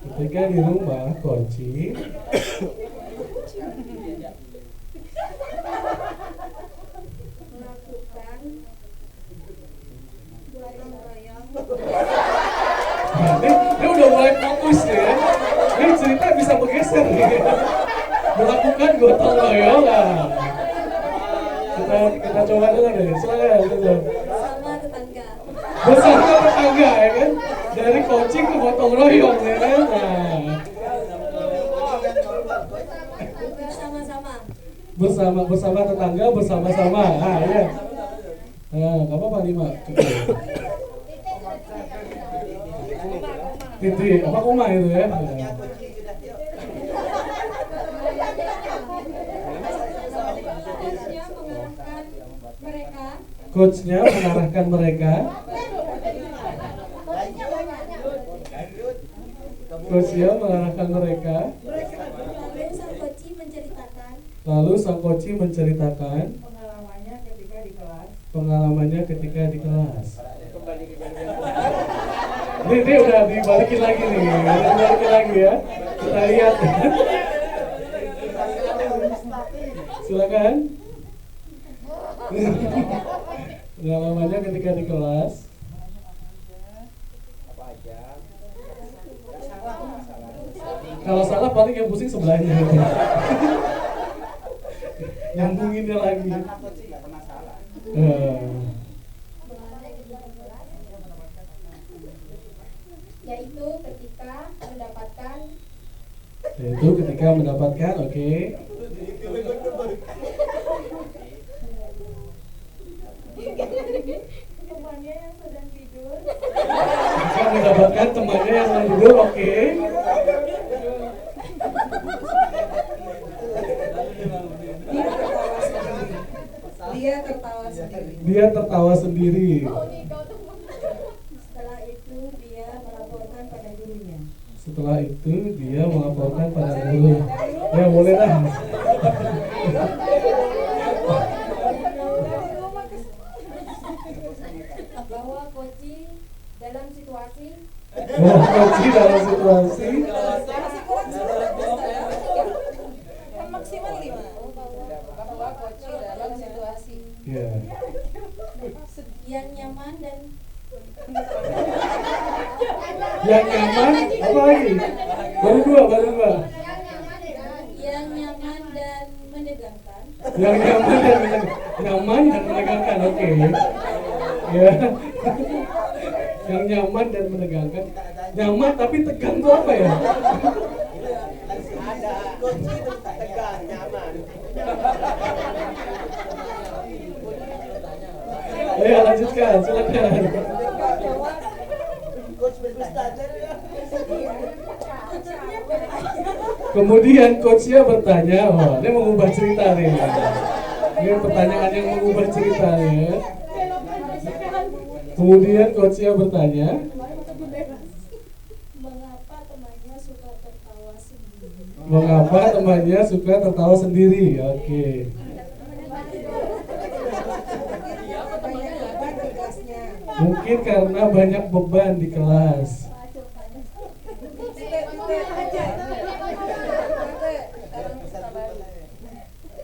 Ketika di rumah Koci melakukan gotong royong. Nah, ini udah mulai fokus ya. Ini cerita bisa bergeser nih. Melakukan gotong royong. Nah, kita coba dulu deh. Silakan. Bersama tetangga. Bersama tetangga ya kan. Dari coaching ke gotong royong ya kan. Nah. Bersama tetangga bersama-sama. Ah iya. Nah, enggak apa-apa nih, Mak. Titik, apa koma itu ya? Coachnya mengarahkan mereka. Coachnya mengarahkan mereka. Lalu sang coach menceritakan pengalamannya ketika di kelas. Ini udah dibalikin lagi nih, ya. Kita lihat. Silakan. Pengalamannya ketika di kelas. Kalau salah paling yang pusing sebelahnya. Nyambunginnya lagi. Yaitu ketika mendapatkan, oke. Temannya yang sedang tidur. Ketika mendapatkan temannya yang sedang tidur, oke. Dia tertawa sendiri. Setelah itu dia melaporkan pada gurunya. Ya boleh lah. Bahwa Koci dalam situasi. Kan maksimal 5. Bahwa Koci dalam situasi. Yeah. Yang nyaman dan apa lagi? Baru dua. Yang nyaman dan menegangkan. Nyaman dan menegangkan, oke. Ya. Yang nyaman dan menegangkan. Nyaman tapi tegang itu apa ya? Ada kunci tegang, nyaman. Ayo lanjutkan, silakan. Kemudian coachnya bertanya, ini mengubah cerita nih. Ini pertanyaan yang mengubah cerita ya. Kemudian coachnya bertanya, mengapa temannya suka tertawa sendiri? Oke. Mungkin karena banyak beban di kelas.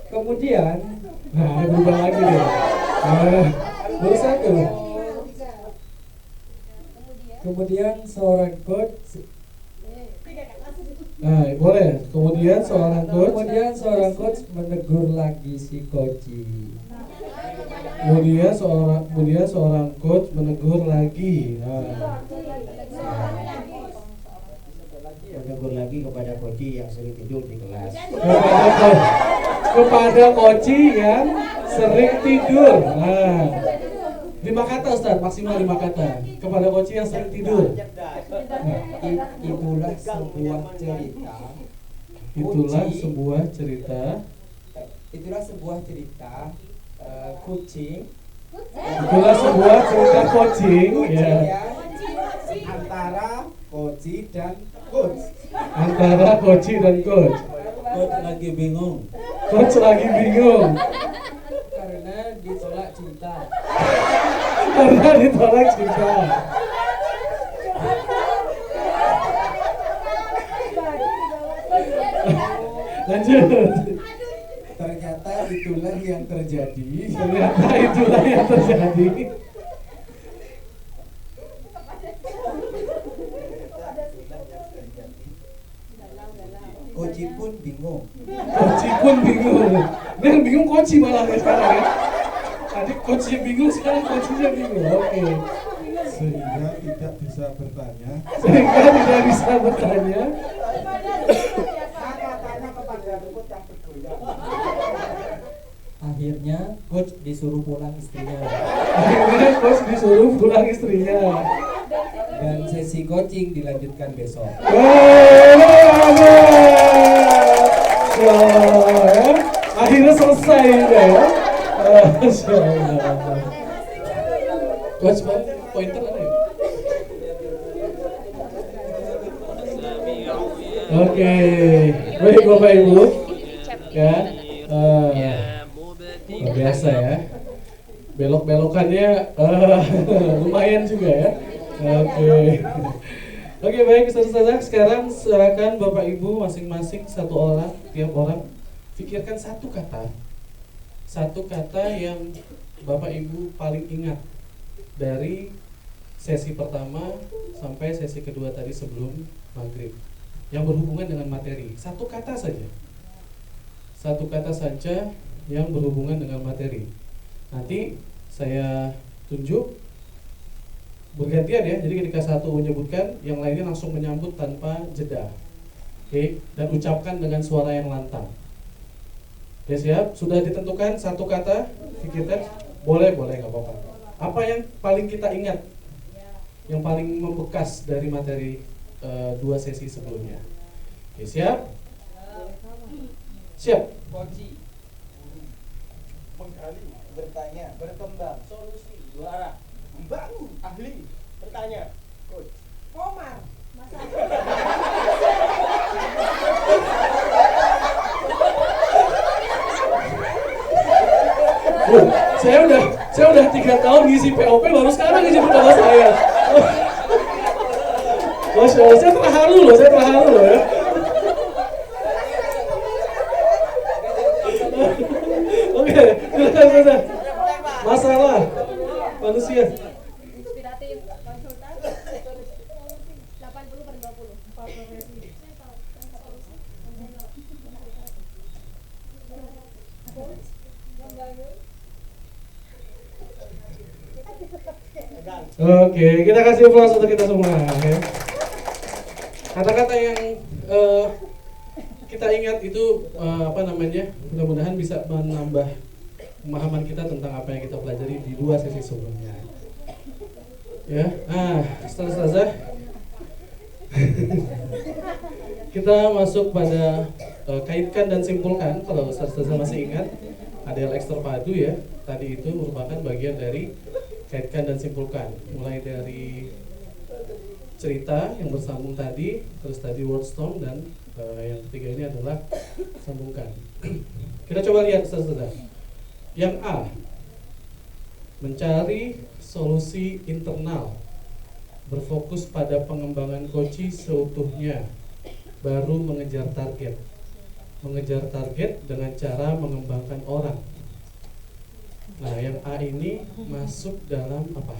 Kemudian, ini berubah lagi deh. Baru satu. Kemudian seorang coach. Boleh. Kemudian seorang coach menegur lagi si Koci. Kemudian seorang coach menegur lagi. Menegur lagi kepada Koci yang sering tidur di kelas. Kepada Koci yang sering tidur. 5 kata Ustaz, maksimal 5 kata. Kepada Koci yang sering tidur. Itulah sebuah cerita. Kucing. Itulah sebuah cerita coaching ya. Antara Koci dan coach. Coach lagi bingung. Karena ditolak cinta. Lanjut. Ternyata itulah yang terjadi. Ternyata itulah yang terjadi. Koci pun bingung. Koci pun bingung. Ini yang bingung koci malah ya sekarang ya. Tadi koci bingung, sekarang kocinya bingung. Oke. Sehingga tidak bisa bertanya. Sehingga tidak bisa bertanya. Akhirnya coach disuruh pulang istrinya. Akhirnya coach disuruh pulang istrinya. Dan sesi coaching dilanjutkan besok. Akhirnya selesai juga ya. Coach pointer ada ya? Oke, baik Bapak Ibu, ya, luar biasa ya. Belok-belokannya lumayan juga ya. Oke, baik saudara-saudara, sekarang serahkan Bapak Ibu masing-masing satu orang, tiap orang pikirkan satu kata yang Bapak Ibu paling ingat dari sesi pertama sampai sesi kedua tadi sebelum maghrib, yang berhubungan dengan materi. Satu kata saja yang berhubungan dengan materi. Nanti saya tunjuk bergantian ya, jadi ketika satu menyebutkan, yang lainnya langsung menyambut tanpa jeda. Oke, dan ucapkan dengan suara yang lantang. Oke, siap? Sudah ditentukan satu kata, pikirkan. Boleh, nggak apa-apa. Apa yang paling kita ingat, yang paling membekas dari materi dua sesi sebelumnya? Oke, siap? Siap? Kunci, menggali, bertanya, berkembang, solusi, juara, membangun, ahli, bertanya, coach, Komar. Saya udah 3 tahun ngisi POP, baru sekarang ngisi nama saya. Masya Allah, saya terharu loh ya. Oke, silakan. Masalah manusia. Inspiratif, konsultan, 80/20. Oke, kita kasih aplaus untuk kita semua. Ya. Kata-kata yang kita ingat itu mudah-mudahan bisa menambah pemahaman kita tentang apa yang kita pelajari di 2 sesi sebelumnya. Ya, setelah kita masuk pada kaitkan dan simpulkan. Kalau saudara masih ingat, ADLX terpadu ya, tadi itu merupakan bagian dari kaitkan dan simpulkan, mulai dari cerita yang bersambung tadi, terus tadi wordstorm, dan yang ketiga ini adalah sambungkan. Kita coba lihat saudara. Yang A, mencari solusi internal, berfokus pada pengembangan koci seutuhnya, baru mengejar target. Mengejar target dengan cara mengembangkan orang. Nah, yang A ini masuk dalam apa?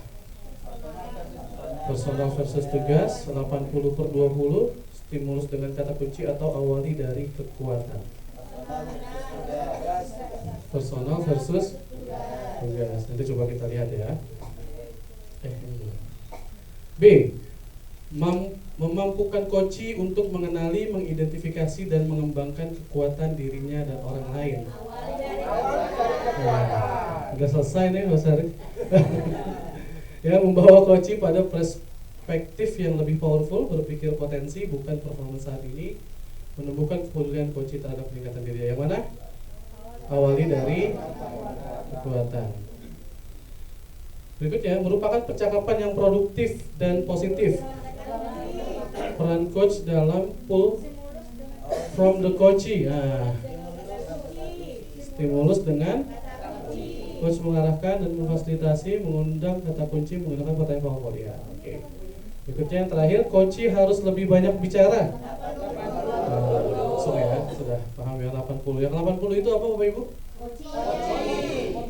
Personal versus tugas, 80/20, stimulus dengan kata kunci atau awali dari kekuatan. Personal versus tugas. Nanti coba kita lihat ya. B, memampukan koci untuk mengenali, mengidentifikasi dan mengembangkan kekuatan dirinya dan orang lain. Udah selesai nih Mas Arif. Ya, membawa koci pada perspektif yang lebih powerful, berpikir potensi bukan performance saat ini, menemukan kepedulian koci terhadap peningkatan diri. Yang mana? Awali dari kekuatan. Berikutnya, merupakan percakapan yang produktif dan positif. Peran coach dalam pull from the coachee. Stimulus dengan coach mengarahkan dan memfasilitasi, mengundang kata kunci menggunakan kata favorit. Ya, oke. Berikutnya yang terakhir, coachee harus lebih banyak bicara. Langsung ya, udah paham ya 80. Yang 80 itu apa Bapak Ibu?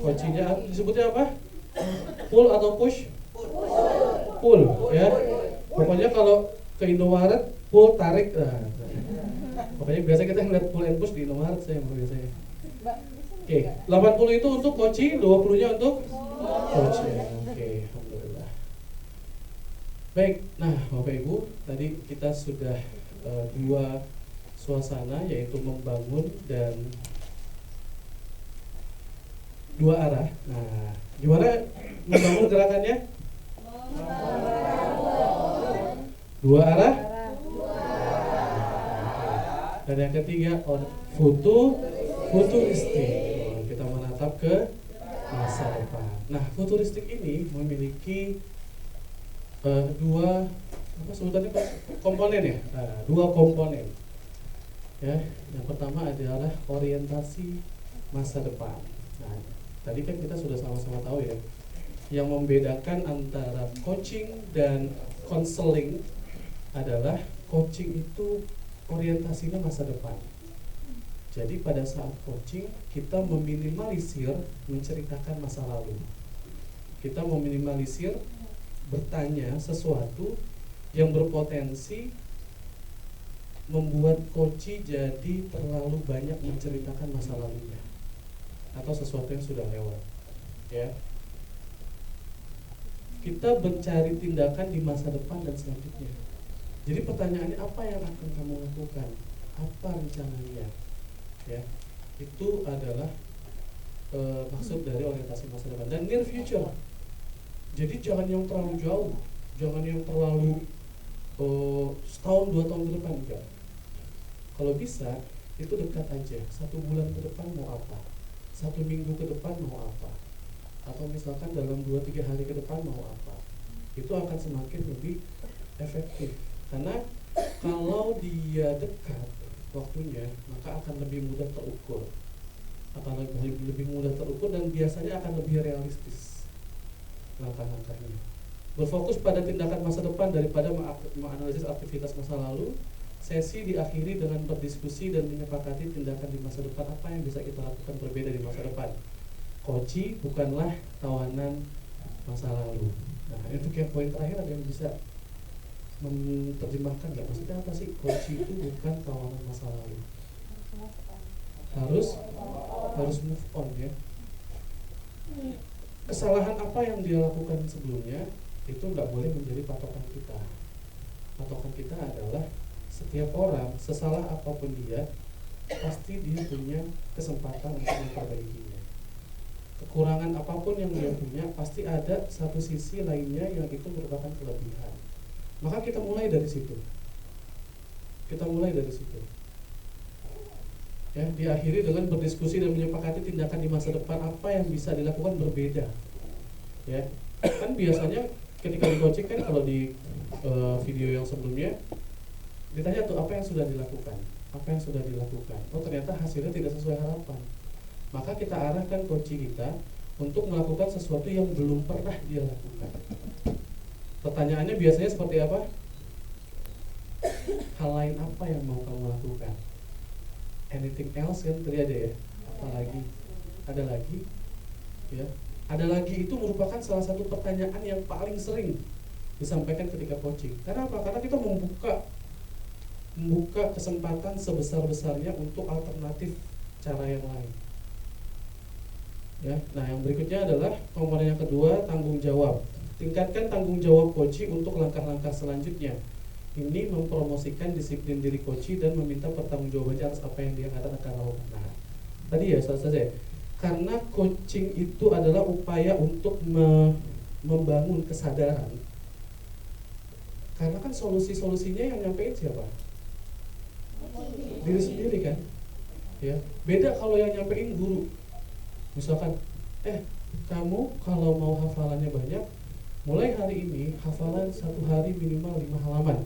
Coachingnya disebutnya apa? Pull atau push? Pull ya. Pokoknya kalau ke Indomaret pull tarik. Pokoknya biasa kita ngeliat pull and push di Indomaret saya biasanya. Oke, 80 itu untuk coaching, 20-nya untuk coach ya. Oke, alhamdulillah. Baik, nah Bapak Ibu, tadi kita sudah dua suasana yaitu membangun dan dua arah. Nah, gimana membangun gerakannya? Dua arah. Dan yang ketiga futuristik. Kita menatap ke masa depan. Nah, futuristik ini memiliki dua apa sebutannya komponen ya. Nah, dua komponen. Ya, yang pertama adalah orientasi masa depan. Nah, tadi kan kita sudah sama-sama tahu ya, yang membedakan antara coaching dan counseling adalah coaching itu orientasinya masa depan. Jadi pada saat coaching kita meminimalisir menceritakan masa lalu. Kita meminimalisir bertanya sesuatu yang berpotensi membuat coach jadi terlalu banyak menceritakan masa lalunya atau sesuatu yang sudah lewat. Ya. Kita mencari tindakan di masa depan dan selanjutnya. Jadi pertanyaannya apa yang akan kamu lakukan? Apa rencananya? Ya, itu adalah maksud dari orientasi masa depan dan near future. Jadi jangan yang terlalu jauh, jangan yang terlalu setahun 2 tahun ke depan enggak. Kalau bisa itu dekat aja. 1 bulan ke depan mau apa? 1 minggu ke depan mau apa? Atau misalkan dalam 2-3 hari ke depan mau apa? Itu akan semakin lebih efektif. Karena kalau dia dekat waktunya, maka akan lebih mudah terukur. Akan lebih mudah terukur dan biasanya akan lebih realistis langkah-langkahnya. Berfokus pada tindakan masa depan daripada menganalisis aktivitas masa lalu. Sesi diakhiri dengan berdiskusi dan menyepakati tindakan di masa depan apa yang bisa kita lakukan berbeda di masa depan. Coaching bukanlah tawanan masa lalu. Nah, untuk yang poin terakhir ada yang bisa menerjemahkan nggak? Maksudnya apa sih? Coaching itu bukan tawanan masa lalu. Harus move on ya. Kesalahan apa yang dia lakukan sebelumnya itu nggak boleh menjadi patokan kita. Patokan kita adalah setiap orang, sesalah apapun dia, pasti dia punya kesempatan untuk memperbaikinya. Kekurangan apapun yang dia punya, pasti ada satu sisi lainnya yang itu merupakan kelebihan. Maka kita mulai dari situ. Ya, diakhiri dengan berdiskusi dan menyepakati tindakan di masa depan apa yang bisa dilakukan berbeda. Ya, kan biasanya ketika di coaching kan kalau di video yang sebelumnya ditanya tuh apa yang sudah dilakukan, oh ternyata hasilnya tidak sesuai harapan, maka kita arahkan coach kita untuk melakukan sesuatu yang belum pernah dia lakukan. Pertanyaannya biasanya seperti apa? Hal lain apa yang mau kamu lakukan? Anything else kan tadi ada ya, apalagi ada lagi ya, ada lagi itu merupakan salah satu pertanyaan yang paling sering disampaikan ketika coaching. Karena apa? Karena kita membuka kesempatan sebesar-besarnya untuk alternatif cara yang lain. Ya, nah yang berikutnya adalah komponen yang kedua, tanggung jawab. Tingkatkan tanggung jawab coaching untuk langkah-langkah selanjutnya. Ini mempromosikan disiplin diri coaching dan meminta pertanggungjawabannya atas apa yang dia katakan lakukan. Nah, tadi ya saja. Karena coaching itu adalah upaya untuk membangun kesadaran. Karena kan solusinya yang nyampein siapa? Diri sendiri kan, ya. Beda kalau yang nyampein guru. Misalkan, kamu kalau mau hafalannya banyak, mulai hari ini hafalan 1 hari minimal 5 halaman.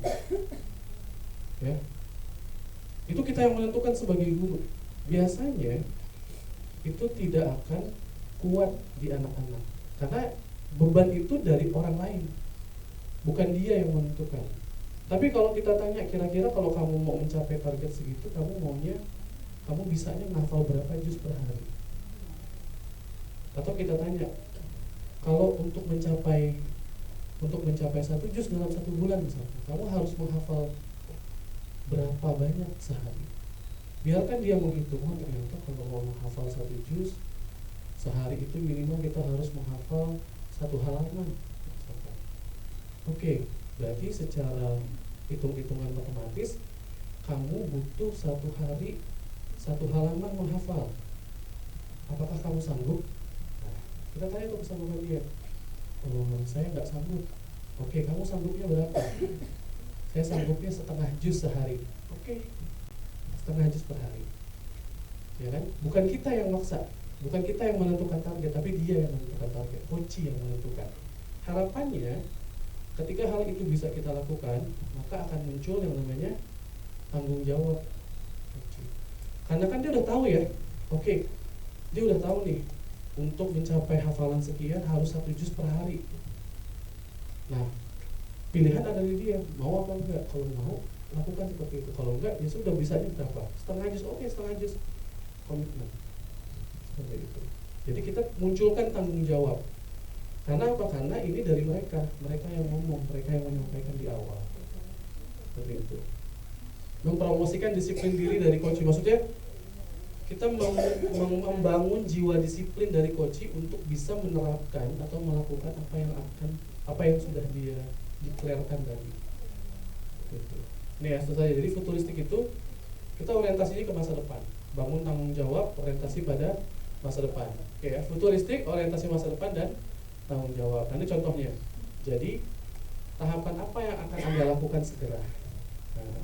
Ya, itu kita yang menentukan sebagai guru. Biasanya itu tidak akan kuat di anak-anak, karena beban itu dari orang lain, bukan dia yang menentukan. Tapi kalau kita tanya kira-kira kalau kamu mau mencapai target segitu, kamu maunya kamu bisanya ngafal berapa juz per hari? Atau kita tanya, kalau untuk mencapai 1 juz dalam 1 bulan misalnya, kamu harus menghafal berapa banyak sehari? Biarkan dia menghitung, oh ternyata kalau mau menghafal 1 juz sehari itu minimal kita harus menghafal 1 halaman. Oke, berarti secara hitung-hitungan matematis kamu butuh 1 hari 1 halaman menghafal. Apakah kamu sanggup? Nah, kita tanya tuh kesanggupan dia. Oh, saya nggak sanggup. Oke, kamu sanggupnya berapa? Saya sanggupnya setengah juz sehari. Oke, setengah juz per hari. Ya kan? Bukan kita yang maksa, bukan kita yang menentukan target, tapi dia yang menentukan target. Coach yang menentukan. Harapannya, ketika hal itu bisa kita lakukan, maka akan muncul yang namanya tanggung jawab. Karena kan dia udah tahu ya, oke, dia udah tahu nih, untuk mencapai hafalan sekian harus 1 juz per hari. Nah, pilihan ada di dia, mau apa enggak. Kalau mau, lakukan seperti itu. Kalau enggak, ya sudah, bisanya berapa? Setengah juz, oke, setengah juz. Komitmen. Seperti itu. Jadi kita munculkan tanggung jawab. Karena apa? Karena ini dari mereka yang ngomong, mereka yang menyampaikan di awal. Seperti itu. Mempromosikan disiplin diri dari coach. Maksudnya kita membangun jiwa disiplin dari coach untuk bisa menerapkan atau melakukan apa yang sudah dia deklarasikan tadi. Gitu. Nih ya, itu saja. Jadi futuristik itu kita orientasinya ke masa depan, bangun tanggung jawab, orientasi pada masa depan. Oke ya, futuristik orientasi masa depan dan tanggung jawab. Nanti contohnya. Jadi tahapan apa yang akan Anda lakukan segera? Nah,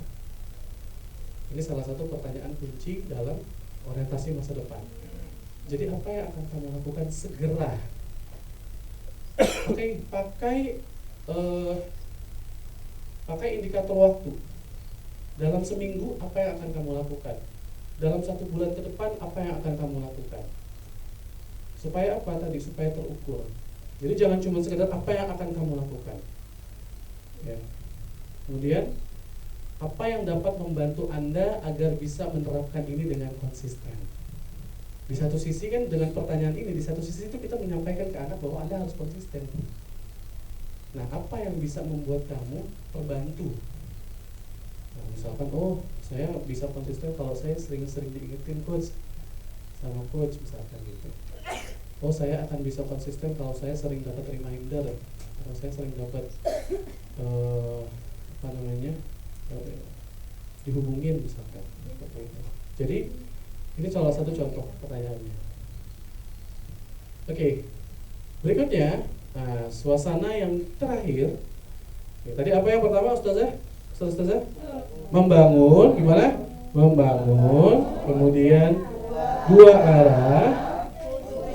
ini salah satu pertanyaan kunci dalam orientasi masa depan. Jadi apa yang akan kamu lakukan segera? Pakai indikator waktu. Dalam seminggu apa yang akan kamu lakukan? Dalam 1 bulan ke depan apa yang akan kamu lakukan? Supaya apa tadi? Supaya terukur. Jadi jangan cuma sekedar apa yang akan kamu lakukan. Ya. Kemudian apa yang dapat membantu Anda agar bisa menerapkan ini dengan konsisten? Di satu sisi kan dengan pertanyaan ini, di satu sisi itu kita menyampaikan ke anak bahwa Anda harus konsisten. Nah, apa yang bisa membuat kamu terbantu? Nah, misalkan, oh saya bisa konsisten kalau saya sering-sering diingetin coach sama coach misalkan gitu. Oh saya akan bisa konsisten kalau saya sering dapat reminder, kalau saya sering dapat dihubungin misalkan. Jadi ini salah satu contoh pertanyaannya. Oke, berikutnya, nah, suasana yang terakhir. Oke, tadi apa yang pertama, Ustazah? Membangun, gimana? Membangun, kemudian 2 arah,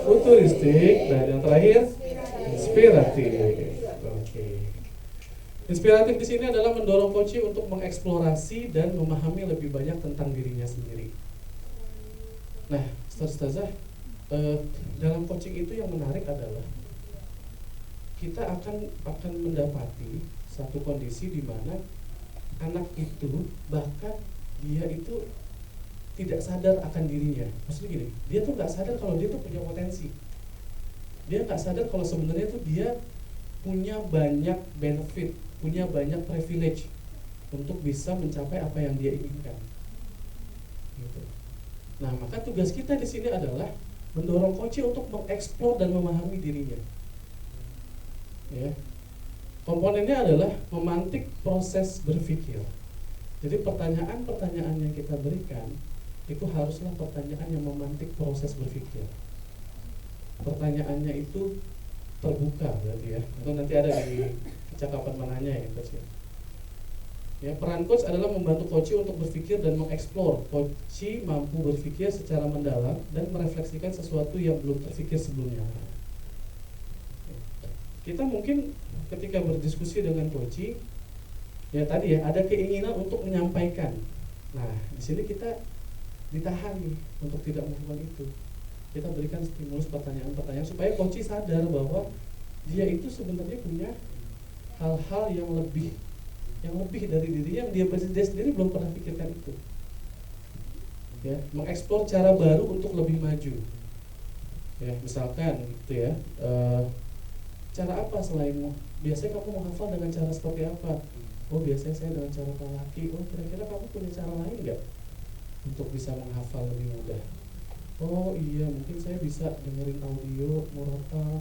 futuristik, dan yang terakhir inspiratif. Oke. Inspiratif di sini adalah mendorong coach untuk mengeksplorasi dan memahami lebih banyak tentang dirinya sendiri. Nah, Ustazah, dalam coaching itu yang menarik adalah kita akan mendapati satu kondisi di mana anak itu bahkan dia itu tidak sadar akan dirinya. Maksudnya gini, dia tuh nggak sadar kalau dia tuh punya potensi. Dia nggak sadar kalau sebenarnya tuh dia punya banyak benefit, punya banyak privilege untuk bisa mencapai apa yang dia inginkan. Gitu. Nah, maka tugas kita di sini adalah mendorong coach untuk mengeksplor dan memahami dirinya. Ya. Komponennya adalah memantik proses berpikir. Jadi pertanyaan-pertanyaan yang kita berikan itu haruslah pertanyaan yang memantik proses berpikir. Pertanyaannya itu terbuka berarti ya. Itu nanti ada di cakapan mananya ya coach ya. Ya, peran coach adalah membantu coach untuk berpikir dan mengeksplor. Coach mampu berpikir secara mendalam dan merefleksikan sesuatu yang belum terpikir sebelumnya. Kita mungkin ketika berdiskusi dengan coach, ya tadi ya ada keinginan untuk menyampaikan. Nah, di sini kita ditahan nih untuk tidak melakukan itu. Kita berikan stimulus pertanyaan-pertanyaan supaya coach sadar bahwa dia itu sebenarnya punya hal-hal yang lebih dari dirinya yang dia sendiri belum pernah pikirkan itu. ya, mengeksplor cara baru untuk lebih maju. Ya, misalkan gitu ya, cara apa selain biasanya kamu menghafal dengan cara seperti apa? Oh, biasanya saya dengan cara talaki. Oh, kira-kira kamu punya cara lain nggak untuk bisa menghafal lebih mudah? Oh iya, mungkin saya bisa dengerin audio murotal,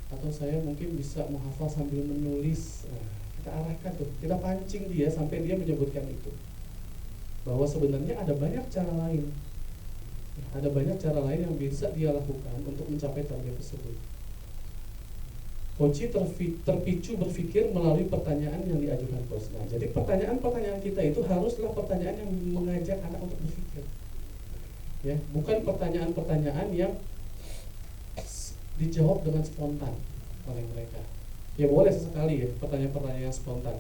atau saya mungkin bisa menghafal sambil menulis. Nah, kita arahkan tuh, kita pancing dia sampai dia menyebutkan itu, bahwa sebenarnya ada banyak cara lain. Ada banyak cara lain yang bisa dia lakukan untuk mencapai target tersebut. Koci terpicu berpikir melalui pertanyaan yang diajukan coach. Nah, jadi pertanyaan-pertanyaan kita itu haruslah pertanyaan yang mengajak anak untuk berpikir. Ya, bukan pertanyaan-pertanyaan yang dijawab dengan spontan oleh mereka. Ya boleh sesekali ya pertanyaan-pertanyaan yang spontan.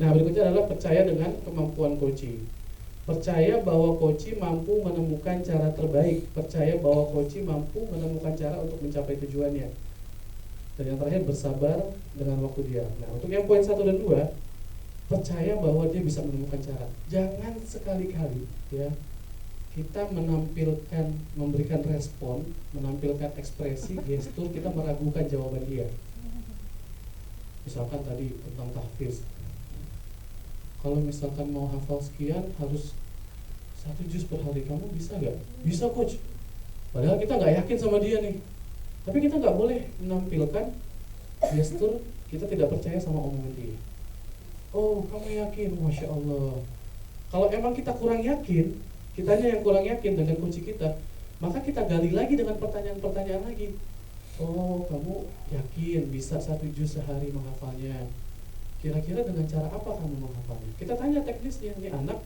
Nah, berikutnya adalah percaya dengan kemampuan coach. Percaya bahwa coach mampu menemukan cara terbaik. Percaya bahwa coach mampu menemukan cara untuk mencapai tujuannya. Dan yang terakhir, bersabar dengan waktu dia. Nah, untuk yang poin 1 dan 2, percaya bahwa dia bisa menemukan cara. Jangan sekali-kali ya kita memberikan respon, menampilkan ekspresi, gestur, kita meragukan jawaban dia. Misalkan tadi tentang tahfiz, kalau misalkan mau hafal sekian harus 1 juz per hari, kamu bisa nggak? Bisa coach. Padahal kita nggak yakin sama dia nih. Tapi kita nggak boleh menampilkan gestur kita tidak percaya sama omongan dia. Oh, kamu yakin? Masya Allah. Kalau emang kita kurang yakin, kitanya yang kurang yakin dengan kunci kita, maka kita gali lagi dengan pertanyaan-pertanyaan lagi. Oh, kamu yakin bisa 1 juz sehari menghafalnya? Kira-kira dengan cara apa kamu menghafalnya? Kita tanya teknisnya, ini anak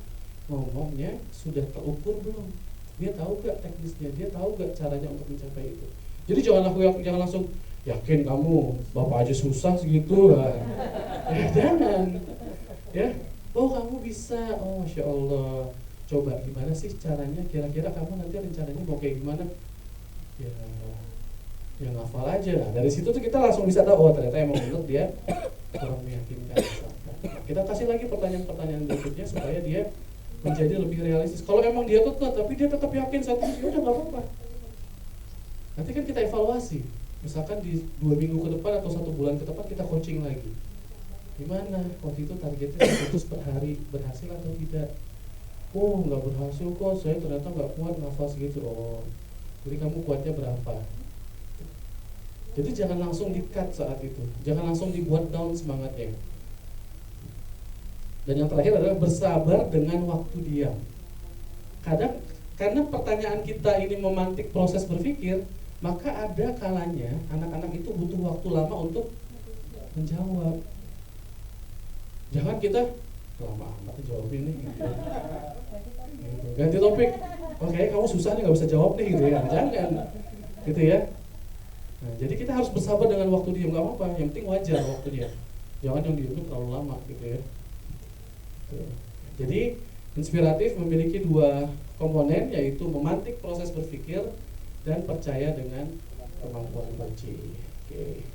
ngomongnya sudah terukur belum? Dia tahu gak teknisnya? Dia tahu gak caranya untuk mencapai itu? Jadi jangan langsung yakin kamu, bapak aja susah segitu lah. Ya, jangan. Ya, oh kamu bisa, oh masya Allah. Coba gimana sih caranya? Kira-kira kamu nanti rencananya mau kayak gimana? Ya ngafal aja. Nah, dari situ tuh kita langsung bisa tahu, oh ternyata emang benar dia kurang meyakinkan. Kita kasih lagi pertanyaan-pertanyaan berikutnya supaya dia menjadi lebih realistis. Kalau emang dia kekeh tapi dia tetap yakin 1 juz, udah nggak apa-apa. Nanti kan kita evaluasi. Misalkan di 2 minggu ke depan atau 1 bulan ke depan kita coaching lagi. Gimana? Waktu itu targetnya 1 juz per hari, berhasil atau tidak? Oh nggak berhasil kok, saya ternyata nggak kuat nafal segitu. Oh, jadi kamu kuatnya berapa? Jadi jangan langsung di-cut saat itu, jangan langsung dibuat down semangatnya. Dan yang terakhir adalah bersabar dengan waktu diam. Kadang karena pertanyaan kita ini memantik proses berpikir, maka ada kalanya anak-anak itu butuh waktu lama untuk menjawab. Jangan kita lama amat jawab ini gitu. Ganti topik. Oke, kamu susah nih nggak bisa jawab nih gitu ya. Jangan gitu ya. Nah, jadi kita harus bersabar dengan waktu diam, nggak apa-apa. Yang penting wajar waktunya. Jangan yang diam terlalu lama gitu ya. Jadi inspiratif memiliki 2 komponen, yaitu memantik proses berpikir dan percaya dengan kemampuan coach. Oke.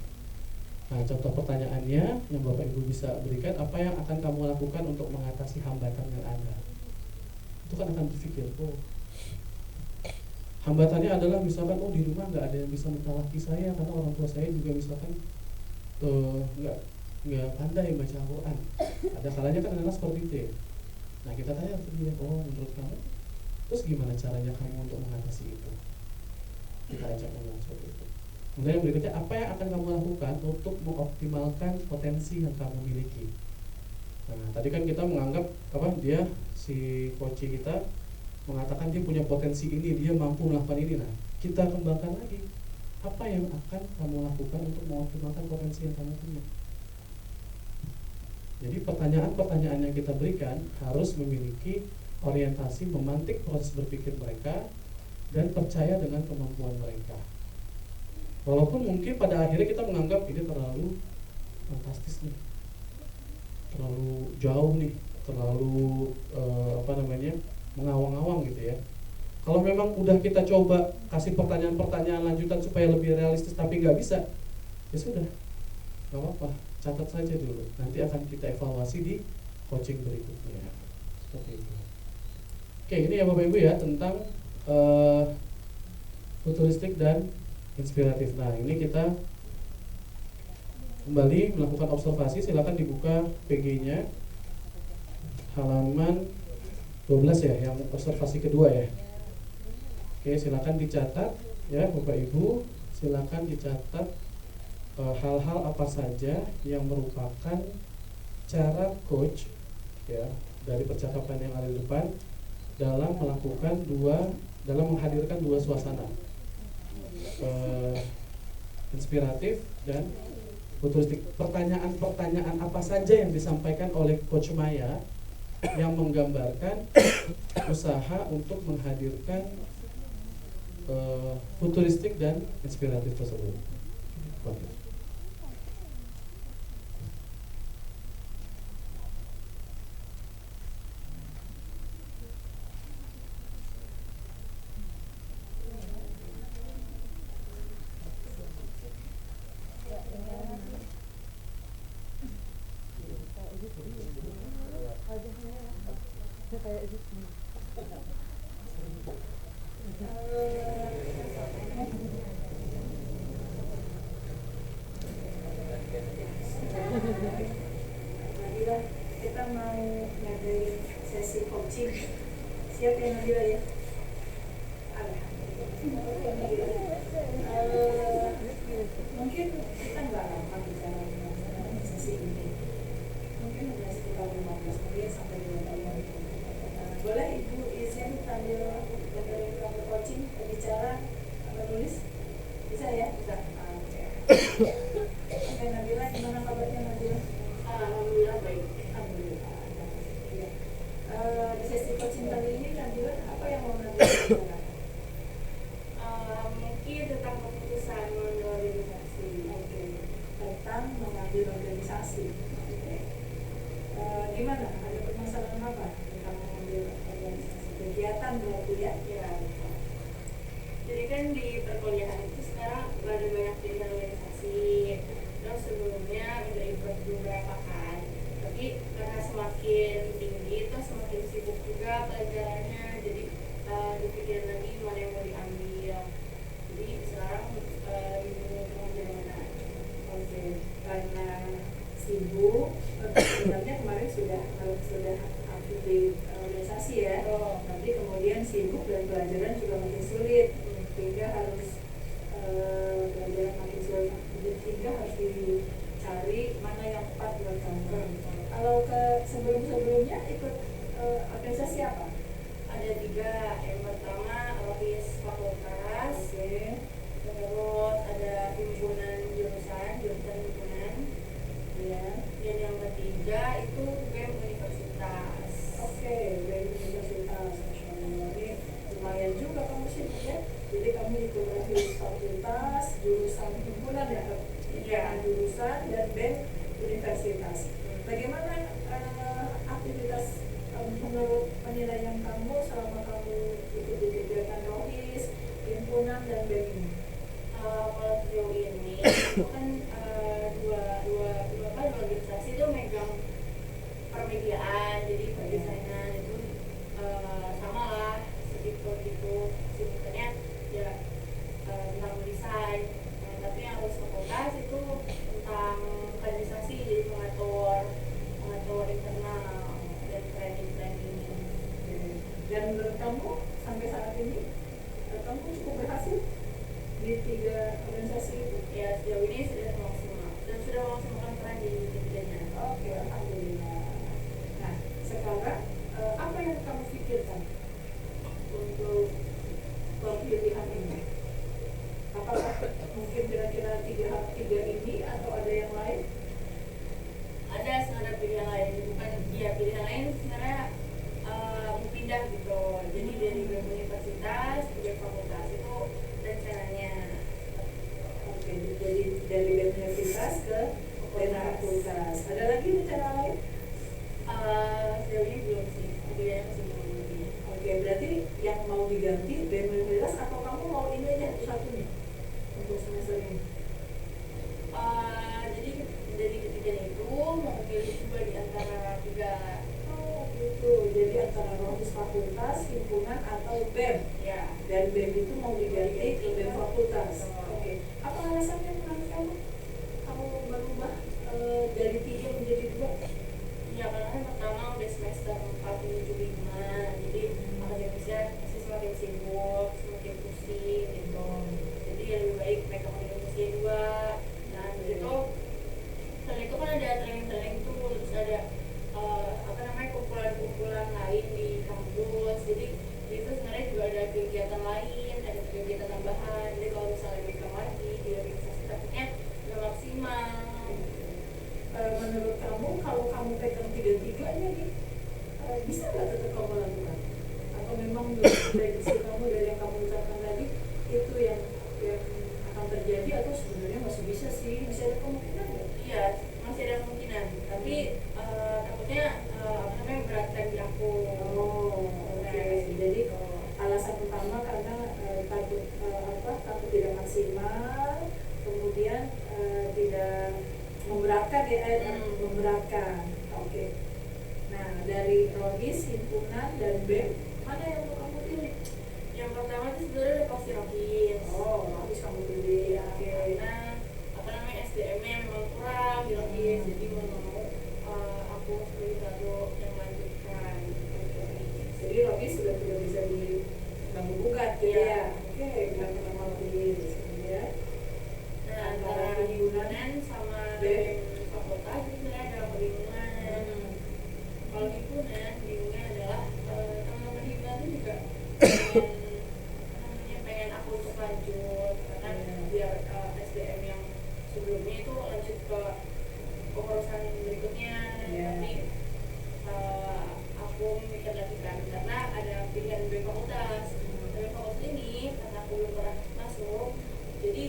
Nah, contoh pertanyaannya yang Bapak Ibu bisa berikan, apa yang akan kamu lakukan untuk mengatasi hambatan yang ada? Itu kan akan berpikir, oh hambatannya adalah misalkan, oh di rumah nggak ada yang bisa mentalaki saya karena orang tua saya juga misalkan nggak pandai baca Al-Quran. Ada kalanya kan anak seperti itu ya. Nah kita tanya ke dia, oh menurut kamu, terus gimana caranya kamu untuk mengatasi itu? Kita ajak ngomong seperti itu. Kemudian yang berikutnya, apa yang akan kamu lakukan untuk mengoptimalkan potensi yang kamu miliki? Nah tadi kan kita menganggap dia si coach kita mengatakan dia punya potensi ini, dia mampu melakukan ini. Nah, kita kembangkan lagi. Apa yang akan kamu lakukan untuk mengoptimalkan potensi yang kamu punya? Jadi pertanyaan-pertanyaan yang kita berikan harus memiliki orientasi memantik proses berpikir mereka dan percaya dengan kemampuan mereka. Walaupun mungkin pada akhirnya kita menganggap ini terlalu fantastis nih, terlalu jauh nih, terlalu mengawang-awang gitu ya. Kalau memang udah kita coba kasih pertanyaan-pertanyaan lanjutan supaya lebih realistis tapi nggak bisa, ya sudah, nggak apa-apa, catat saja dulu. Nanti akan kita evaluasi di coaching berikutnya. Seperti itu. Oke, ini ya Bapak Ibu ya tentang futuristik dan inspiratif. Nah, ini kita kembali melakukan observasi. Silakan dibuka PG-nya halaman 12 ya, yang observasi kedua ya. Oke, silakan dicatat ya Bapak Ibu, silakan dicatat hal-hal apa saja yang merupakan cara coach ya dari percakapan yang ada di depan dalam menghadirkan dua suasana inspiratif dan futuristik. Pertanyaan-pertanyaan apa saja yang disampaikan oleh Coach Maya yang menggambarkan usaha untuk menghadirkan futuristik dan inspiratif tersebut. Oke. Nabila, kita mau ngadain sesi coaching. Siap ya Nabila ya? Mungkin kita nggak lama bicara mengenai sesi ini. Mungkin hanya sekitar 15 menit sampai 2 menit. Boleh Ibu izin sambil dengerin kamu coaching, bicara, menulis? Bisa ya? Bisa. Oke Nabila, gimana kabarnya Nabila? Alhamdulillah baik. Alhamdulillah. Ya. Di sesi coaching kali ini Nabila apa yang mau Nabila bicarakan? Mungkin tentang keputusan mengambil organisasi. Oke. Tentang mengambil organisasi. Oke. Gimana? Ada permasalahan apa tentang mengambil organisasi? Kegiatan berarti ya? Ya. Jadi kan di perkuliahan itu sekarang ada banyak pilihan organisasi. Terus sebelumnya udah ikut beberapa kan. Tapi karena semakin tinggi itu semakin sibuk juga pelajarannya. Jadi dipikirin lagi mana yang mau diambil. Jadi sekarang mau jadi mana? Oke. Karena sibuk, sebenarnya kemarin sudah aktif di organisasi ya. Tapi kemudian sibuk dan pelajaran juga makin sulit. Sehingga harus pelajaran makin sulit. Sehingga harus dicari mana yang tepat buat kamu. Kalau ke sebelumnya ikut organisasi apa? Ada 3. Yang pertama ofis fakultas. Oke. Terus ada himpunan jurusan himpunan. Ya. Dan yang ketiga itu BEM universitas. Oke, dari universitas. Ini lumayan juga kamu sibuk ya. Jadi kamu ikut fakultas, jurusan himpunan ya, Iya. jurusan dan BEM universitas. Bagaimana aktivitas menurut penilaian kamu selama kamu ikut di kegiatan rohis, himpunan dan BEM ini? Kalau sejauh ini itu kan dua organisasi itu megang permediaan, jadi perdesainer itu sama lah sedikit gitu sebutannya ya tentang desain. Tapi yang harus fakultas itu tentang organisasi, jadi pengatur internal dan training. Dan menurut kamu sampai saat ini kamu cukup berhasil di 3 organisasi itu? Ya sejauh ini sudah maksimal dan sudah memaksimalkan peran di ketiganya. Oke, alhamdulillah. Nah, sekarang apa yang kamu pikirkan untuk pemilihan ini? Apakah mungkin kira-kira 3 ini atau ada yang lain? Ada sebenarnya pilihan lain, bukan ya pilihan lain sebenarnya pindah gitu. Jadi dari universitas ke fakultas itu rencananya. Oke, jadi dari universitas ke fakultas. Ada lagi rencana lain? Sejauh ini belum sih, pilihannya masih belum. Oke, berarti yang mau diganti BEM universitas atau kamu mau ini aja satunya untuk semester ini? Jadi dari ketiganya itu mau pilih juga di antara 3. Oh gitu, jadi antara rohis fakultas, himpunan atau BEM. Ya. Dan BEM itu mau diganti ke BEM fakultas. Oke. Apa alasannya menurut kamu? Kamu berubah dari 3 menjadi 2? Ya karena kan pertama udah semester 4 menuju 5, jadi akademisnya masih semakin sibuk, semakin pusing gitu. Jadi ya lebih baik mereka pakai usia 2. Nah itu selain itu kan ada training tuh, terus ada kumpulan-kumpulan lain di kampus. Jadi itu sebenarnya juga ada kegiatan lain, ada kegiatan tambahan. Jadi kalau misalnya mereka lagi di organisasi takutnya nggak maksimal. Menurut kamu kalau kamu pegang 3-3-nya nih, bisa nggak tetap kamu lakukan? Atau memang dari kamu, dari yang kamu ucapkan tadi itu yang akan terjadi, atau sebenarnya masih bisa sih, masih ada kemungkinan nggak? Iya, masih ada kemungkinan, tapi takutnya beratkan di aku. Oke. Jadi alasan utama karena takut tidak maksimal, kemudian tidak memberatkan memberatkan. Oke. Nah, dari Rogis, himpunan dan BEM, mana yang mau kamu pilih? Yang pertama itu sebenarnya udah pasti Rogis. Rogis kamu pilih. Oke. Karena SDM-nya memang kurang di Rogis, jadi mau aku sebagai satu yang lanjutkan. Jadi Rogis sudah tidak bisa diganggu gugat gitu ya. Oke, kita mau pilih ya. Nah, antara himpunan sama BEM fakultas itu sebenarnya ada kebingungan. Kalau himpunan, bingungnya adalah teman-teman himpunan itu juga pengen aku untuk lanjut, karena biar SDM yang sebelumnya itu lanjut ke urusan berikutnya. Tapi aku mikir lagi kan, karena ada pilihan BEM fakultas. BEM fakultas ini karena aku belum pernah masuk, jadi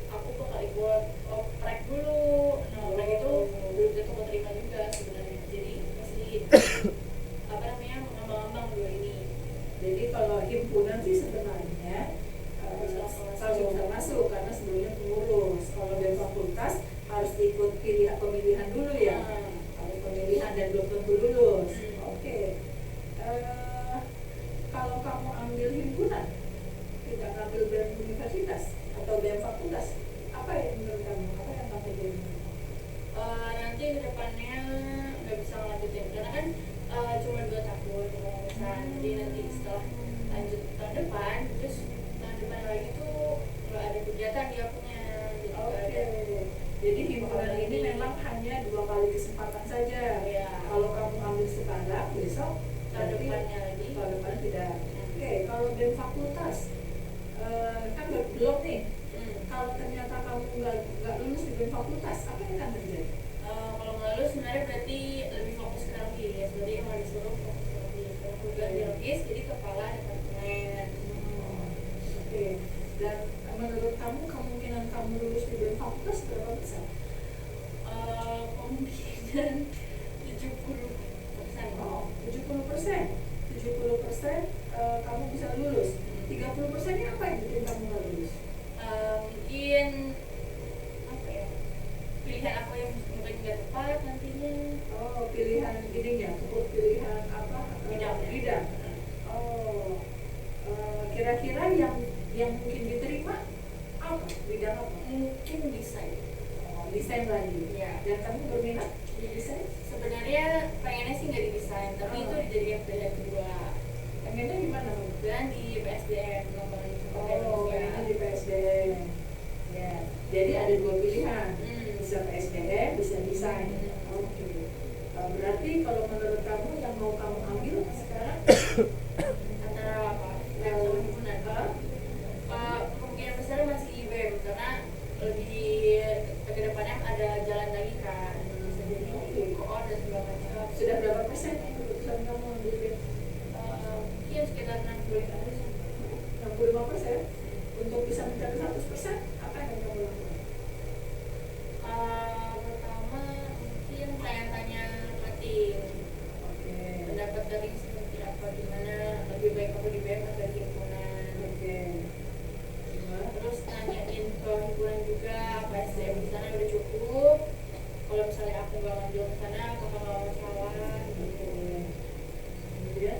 aku bakal ikut oprek dulu. Nah, oprek itu belum tentu keterima juga sebenarnya, jadi masih mengambang-ambang dua ini. Jadi kalau himpunan sih sebenarnya langsung bisa masuk karena sebelumnya pengurus. Kalau BEM fakultas harus ikut pemilihan dulu ya. Harus pemilihan dan belum tentu lulus. Oke. Kalau kamu ambil himpunan, tidak ngambil BEM universitas atau BEM fakultas, apa yang menurut kamu? Apa yang kamu jadi? Nanti kedepannya nggak bisa ngelanjutin karena kan cuma 2 tahun pengurusan. Jadi nanti setelah lanjut tahun depan, terus tahun depan lagi tuh nggak ada kegiatan di akunya. Oke. Jadi himpunan ini memang hanya 2 kali kesempatan saja. Ya. Kalau kamu ambil sekarang, besok Tahun depannya lagi. Tahun depan tidak. Oke. Kalau BEM fakultas, kan belum nih. Kalau ternyata kamu nggak lulus di BEM fakultas, apa yang akan terjadi? Kalau nggak lulus sebenarnya berarti lebih fokus ke Rogis. Jadi emang disuruh fokus ke Rogis. Kalau kemudian di Rogis jadi kepala departemen. Oke. Dan menurut kamu kemungkinan kamu lulus di BEM fakultas berapa besar? Kemungkinan 70%. 70%. 70% kamu bisa lulus. 30%-nya apa yang bikin kamu nggak lulus? Mungkin apa ya, pilihan aku yang mungkin nggak tepat nantinya. Pilihan ininya, pilihan apa? Bidang. Kira-kira yang mungkin diterima apa? Bidang apa? Mungkin desain. Desain lagi. Ya. Dan kamu berminat di desain? Sebenarnya pengennya sih nggak di desain, tapi itu dijadikan pilihan kedua. Pengennya gimana? Dan di PSDM pengembangan sumber pengennya di PSDM. Ya. Jadi ada 2 pilihan. Bisa PSDM, bisa desain. Oke. Berarti kalau menurut kamu yang mau kamu ambil sekarang antara apa? BEM sama himpunan. Kemungkinan besar masih BEM karena lebih ke depannya ada jalan lagi kan. Bisa jadi koor dan segala macam. Sudah berapa persen keputusan kamu ambil BEM? Mungkin sekitar 65%. 65%. Untuk bisa mencapai 100%, apa yang kamu lakukan? Pertama mungkin tanya-tanya cutting. Oke. Pendapat cutting seperti apa, gimana lebih baik aku di BEM atau di himpunan. Oke. Terus nanyain ke himpunan juga apa SDM di sana udah cukup. Kalau misalnya aku nggak lanjut ke sana, apakah nggak masalah gitu. Kemudian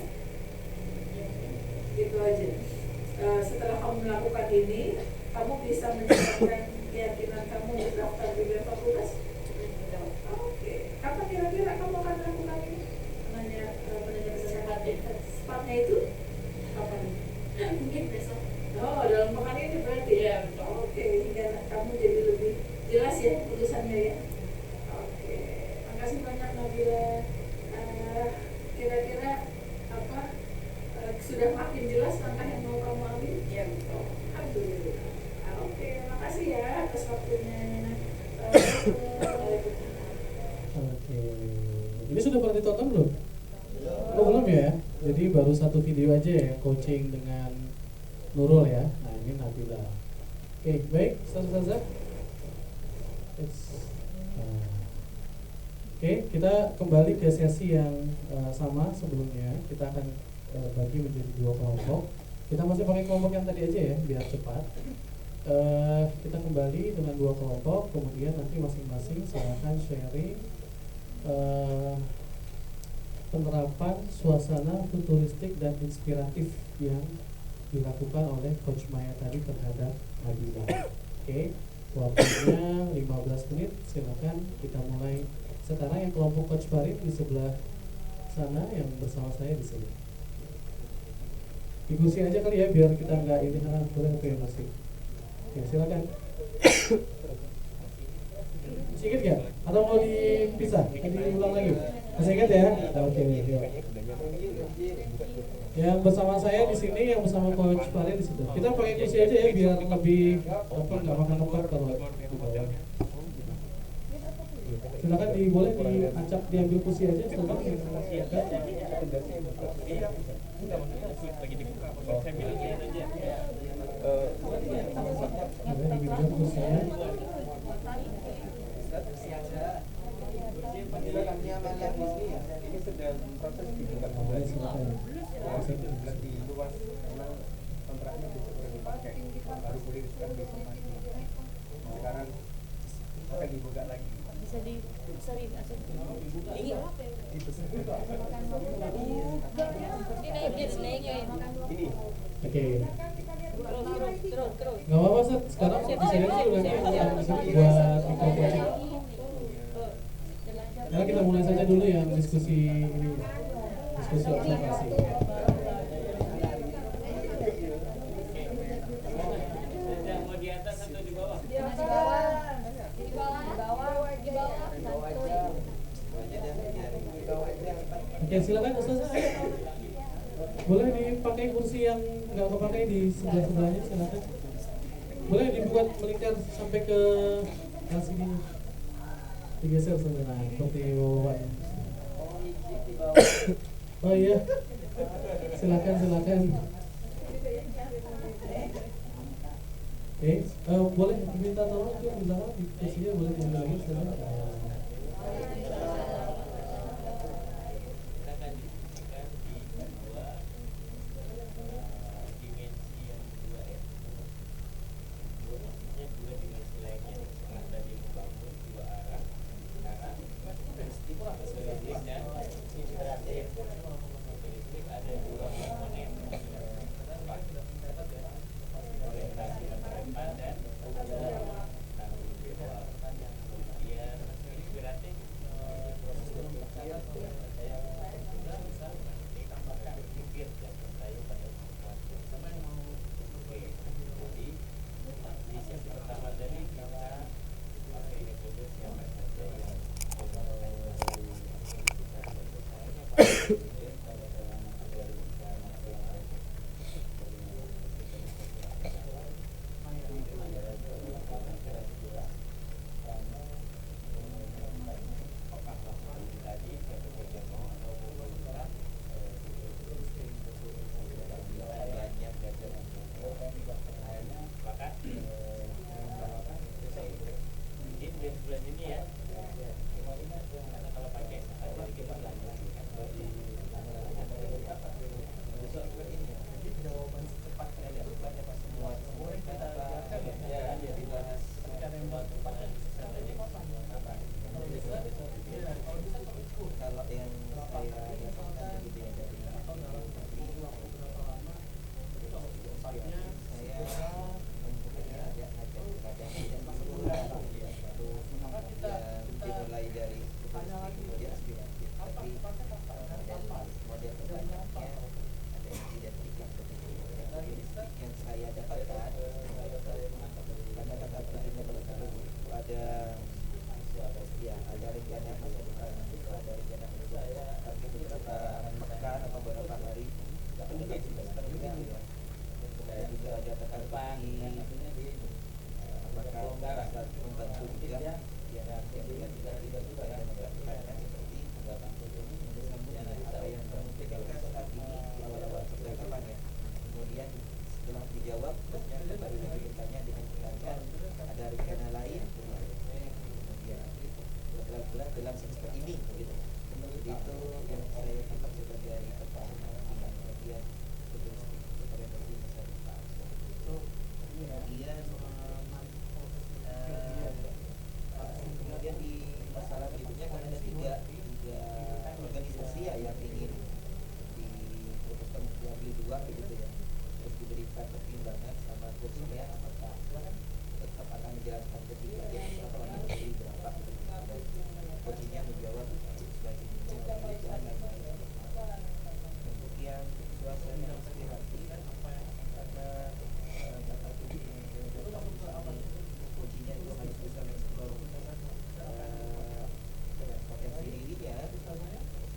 setelah kamu melakukan ini, kamu bisa meningkatkan keyakinan kamu untuk daftar di fakultas? Oke. Kapan kira-kira kamu akan melakukan ini? Penanya sepatnya itu kapan? Mungkin besok. Oh, dalam pekan ini berarti ya. Oke, hingga kamu jadi lebih jelas ya keputusannya ya. Oke, makasih banyak Nabila. Kira-kira apa? Sudah makin jelas langkah yang mau kamu ambil? Ya, betul. Alhamdulillah. Oke, makasih ya atas waktunya. Oke. Ini sudah pernah ditonton belum? Oh belum ya. Jadi baru satu video aja ya, coaching dengan Nurul ya. Nah ini Nabila. Oke, baik, Ustaz. Oke, kita kembali ke sesi yang sama sebelumnya. Kita akan bagi menjadi 2 kelompok. Kita masih pakai kelompok yang tadi aja ya, biar cepat. Kita kembali dengan 2 kelompok, kemudian nanti masing-masing silakan sharing penerapan suasana futuristik dan inspiratif yang dilakukan oleh Coach Maya tadi terhadap Nabila. Oke, waktunya 15 menit. Silakan kita mulai sekarang. Yang kelompok Coach Farid di sebelah sana, yang bersama saya di sini. Di kursi aja kali ya, biar kita nggak ini boleh ke masih. Oke, silakan. Masih ingat nggak? Atau mau dipisah? Diulang lagi? Masih ingat ya? Oke. Yang bersama saya di sini, yang bersama Coach Farid di situ. Kita pakai kursi aja ya, biar lebih nggak makan tempat kalau di bawah. Silakan boleh diacak, diambil kursi aja. Silakan. Diambil kursinya. Ini sedang proses dibuka kembali. Lebih luas karena kontraknya besok baru dipakai, baru boleh sekarang besok lagi. Sekarang akan dibuka lagi. Bisa dibesarin asal ini apa ya? Ini. Oke. Terus. Gak apa-apa Seth, sekarang bisa lihat sih udah yang di sini buat mikrofon. Nah, kita mulai saja dulu yang diskusi ini, diskusi observasi. Mau di atas atau di bawah? Di bawah. Oke, silakan Ustaz. Boleh dipakai kursi yang nggak kepakai di sebelah sebelahnya, silakan. Boleh dibuat melingkar sampai ke sini. Digeser sebenarnya seperti bawah. Oh iya, silakan. Boleh diminta tolong itu di belakang di kursinya, boleh diambil lagi silakan. saya tangkap sebagai kepala pimpinan bagian logistik organisasi masa depan. Kemudian kemudian di masalah berikutnya kan ada tiga organisasi ya yang ingin diputuskan untuk diambil dua begitu ya, terus diberikan pertimbangan sama coachnya apakah tetap akan menjelaskan ketiga atau akan memberi berapa gitu. Coachnya menjawab sebagai dan lain-lain. Untuk yang suasana inspirasi kan karena bapak coachnya itu harus bisa mengeksplor potensi dirinya.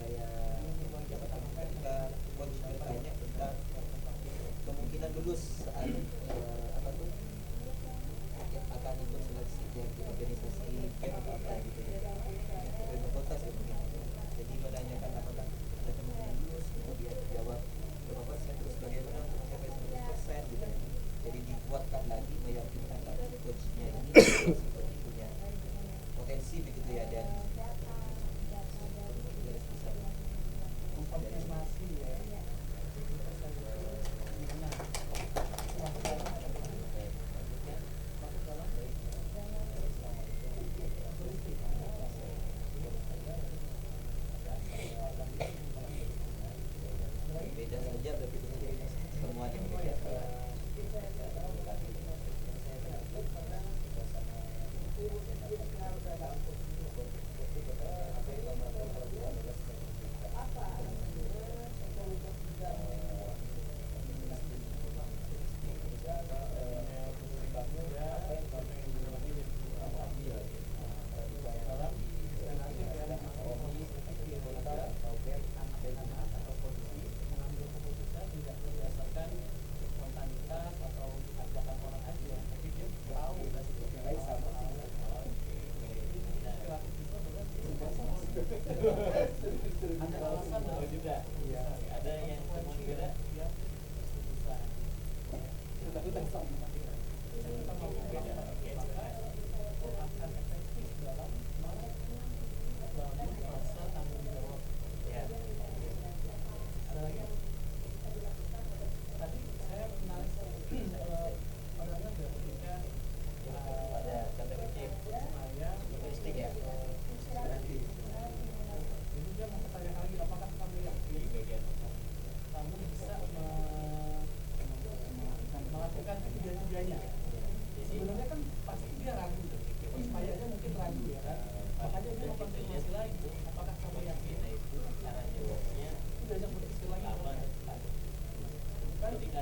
Saya dapatkan ketika coach bertanya tentang kemungkinan lulus saat akan ikut seleksi dari organisasi BEM atau apa gitu ya, pemerintah kota sih mungkin. Jadi menanyakan apakah ada kemungkinan lulus, kemudian jawab berapa persen, terus bagaimana untuk mencapai 100% gitu ya. Jadi dikuatkan lagi, meyakinkan lagi coachnya ini seperti punya potensi begitu ya, dan bisa konfirmasi ya. Beda saja berarti semuanya beda. Ada alasan juga. Ada yang cuma beda ya susah. Kita sama. Kita mau beda. Akan efektif dalam membangun rasa tanggung jawab. Ya. Ada lagi? Tadi saya menarik padanya ketika ada kata kecil saya logistik ya. Jadi dia mau bertanya lagi, apakah kamu yakin kamu bisa melakukan ketiga-tiganya? Sebenarnya kan pasti dia ragu, supaya dia mungkin ragu ya kan. Makanya dia mau konfirmasi lagi, apakah kamu yakin? Cara jawabnya itu banyak berpikir lagi. Bukan kita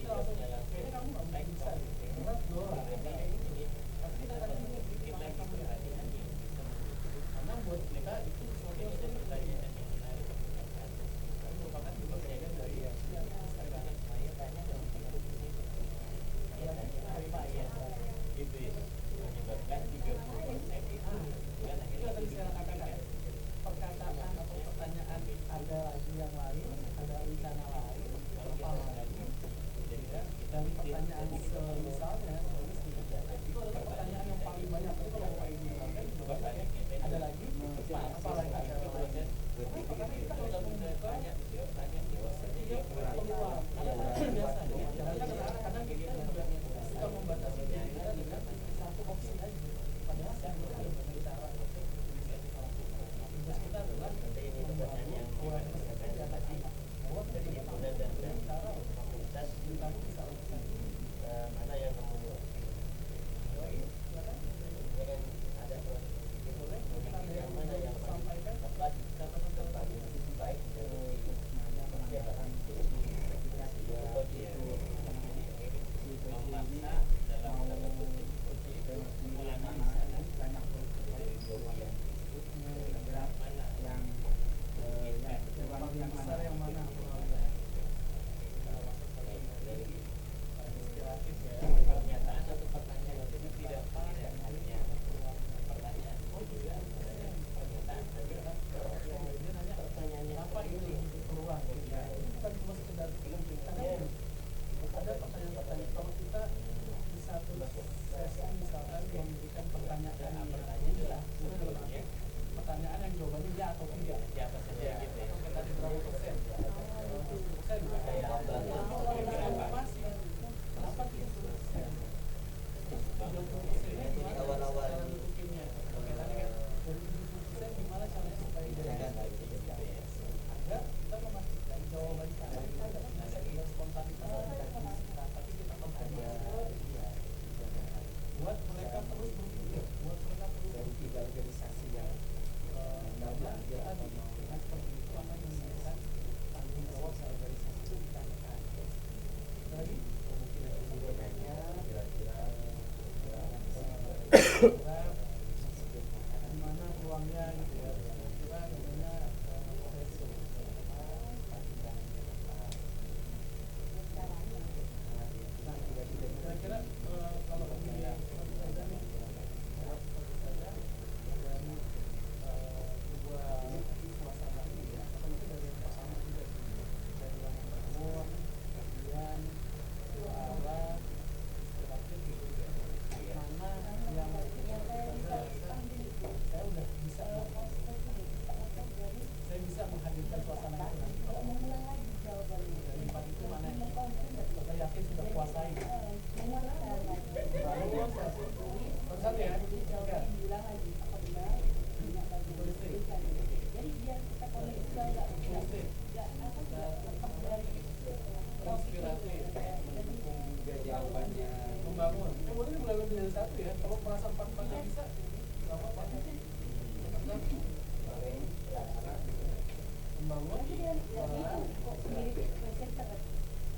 langsung kayaknya kamu nggak bisa gitu. Berat doang. Tapi kita tadi mikir lagi kamu yakin. Karena buat mereka itu sesuatu yang pertanyaan yang menarik. Tapi merupakan juga bagian dari sekarang saya tanya dan itu ya menyebabkan 30% itu kan akhirnya tadi saya katakan perkataan atau pertanyaan ada lagi yang lain, ada rencana lain, apa lagi. Jadi kan kita pertanyaan misalnya itu adalah pertanyaan yang paling banyak. Tapi kalau Bapak Ibu kan ada lagi, apa lagi ada proses. Karena kita sudah tanya jawab saja dia keluar. Biasa kadang kita juga suka membatasi diri kita dengan satu opsi aja. Padahal sebenarnya ada banyak cara. Tugas kita adalah membangun orang saja tadi bahwa dari mana dan cara komunitas kamu bisa lakukan mana yang kamu ada yang mana yang sampaikan tepat baik dari membangun. Yang boleh mulai lebih dari satu ya. Kalau merasa 4 yang bisa, nggak apa-apa. Membangun.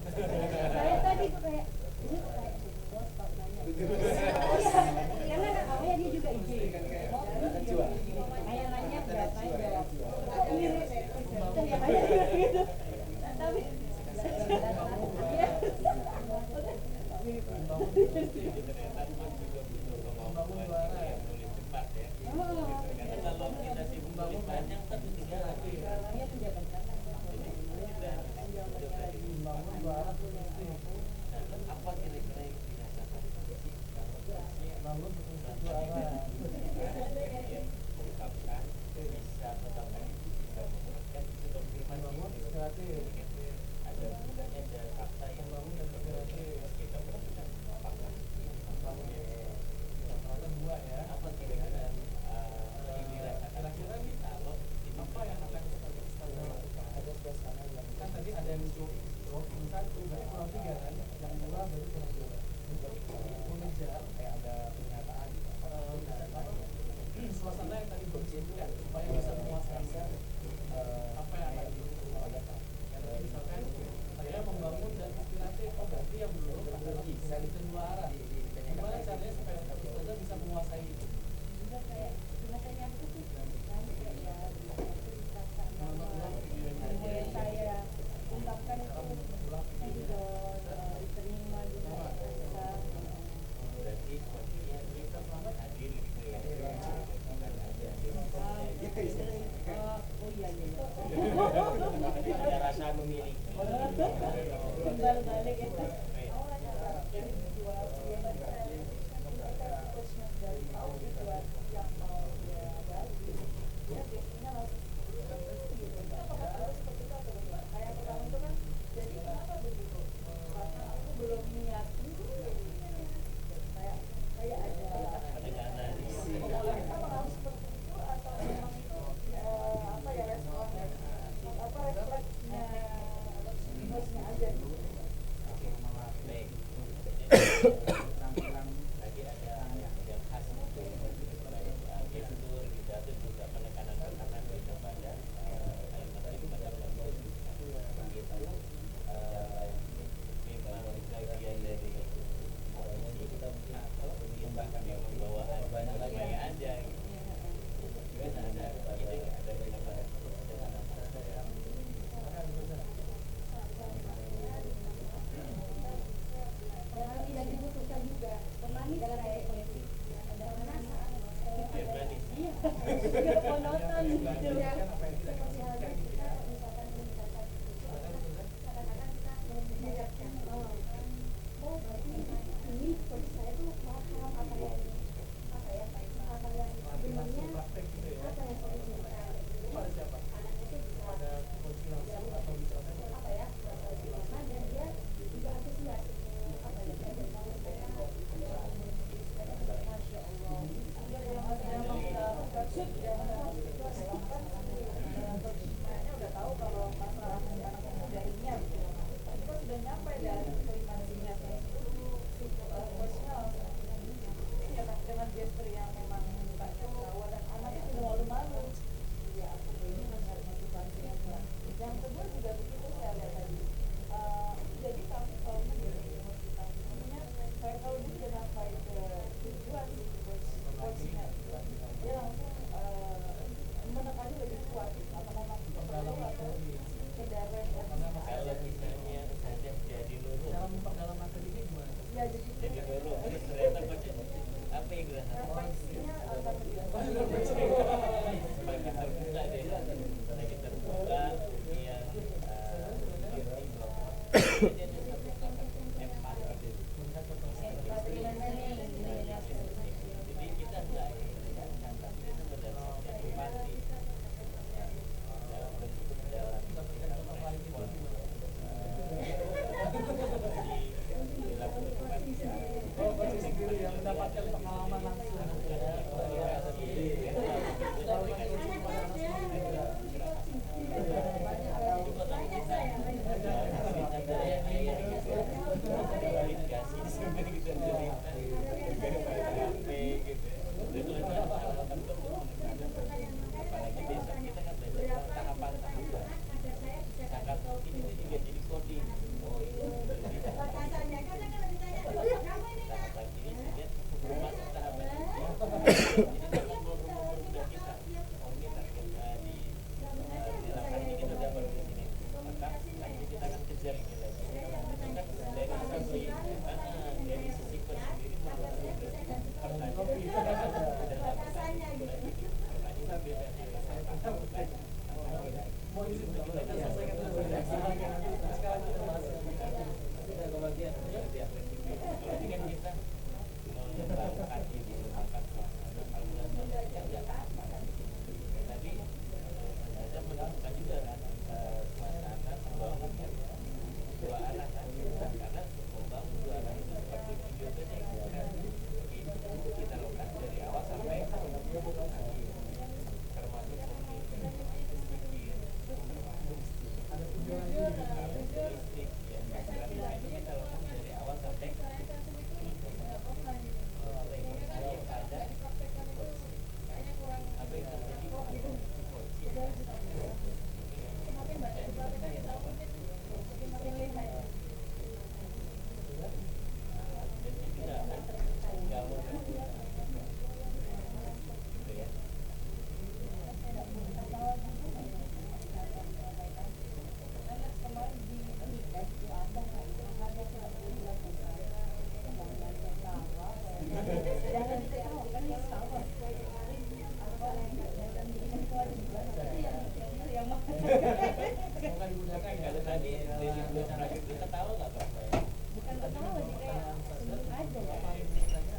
Saya tadi kok kayak ini kok kayak bos Pak nanya. Karena awalnya dia juga izin. Kayak nanya berapa jawab. Gitu. Tapi suasana yang tadi bercerita supaya bisa menguasai apa yang akan dilakukan. Misalkan saya membangun dan inspirasi, oh berarti yang belum adalah bisa di kedua arah. Gimana caranya supaya kita bisa menguasai itu? juga kayak rasanya aku tuh nanti ya yang saya ungkapkan itu saya juga diterima juga Berarti sepertinya kita selamat hadir gitu ya. oh iya Ada rasa memiliki. timbal balik ya Tadi ada yang khas gitu, baik gestur gitu atau juga penekanan-penekanan kepada kalimat-kalimat tertentu begitu. Memang bagian dari atau bahkan yang membawa banyak lagi aja gitu. Kan ada ide, ada kenapa dengan apa? tidak dibutuhkan juga pemanis dalam politik ada mana Biar berani. iya monoton gitu seperti halnya kita misalkan kadang-kadang kita mengingatkan oh berarti ini kondisi saya tuh paham apa yang sebenarnya apa yang saya inginkan anaknya tuh bisa apa ya dan dia juga antusias apa ya saya mau Masya Allah udah tahu kalau masalah anak muda ini kita sudah nyampe dari koordinasinya emosional dengan gestur yang memang menunjukkan bahwa dan anaknya sudah malu-malu ya aku ini mencari motivasi yang kedua juga begitu saya lihat tadi jadi kami kalau menjadi motivasi sebenarnya saya kalau dulu sudah sampai ke tujuan coachnya dia langsung menekannya lebih kuat apa memang perlu atau sekedar Kalau misalnya saja jadi nurul, Dalam memperdalam materi ini gimana? ya jadi jadi nurul, terus ternyata baca apa yang gerakan? refleksinya akan lebih Semakin terbuka deh, semakin terbuka, kemudian mengerti bahwa ini ada satu kata empati. Jadi kita enggak cantik itu berdasarkan empati. Dalam bentuk dalam Oh, posisi sendiri yang mendapatkan pengalaman langsung. Semoga dimudahkan ya. Kalau tadi dari dua terakhir kita tahu nggak Pak? Bukan ketawa sih, kayak sebut aja ya.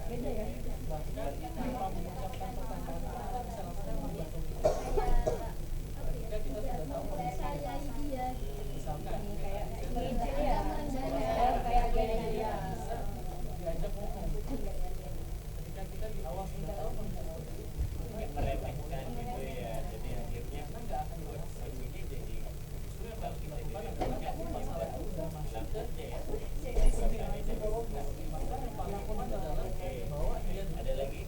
Beda ya. Bahkan tanpa mengucapkan pertanyaan apa bisa langsung membantu kita. Ketika kita sudah tahu kondisi misalkan Kayak kita ya. Kayak gini ya. bisa diajak ngomong. Ketika kita di awal sudah tahu kondisi seperti itu, Mungkin meremehkan gitu ya. Jadi akhirnya kita nggak akan buat solusinya jadi justru yang kalau kita lakukan jadi adalah kan masalah itu sudah masuk ke aja ya. maka yang paling aman adalah bahwa dia Ada lagi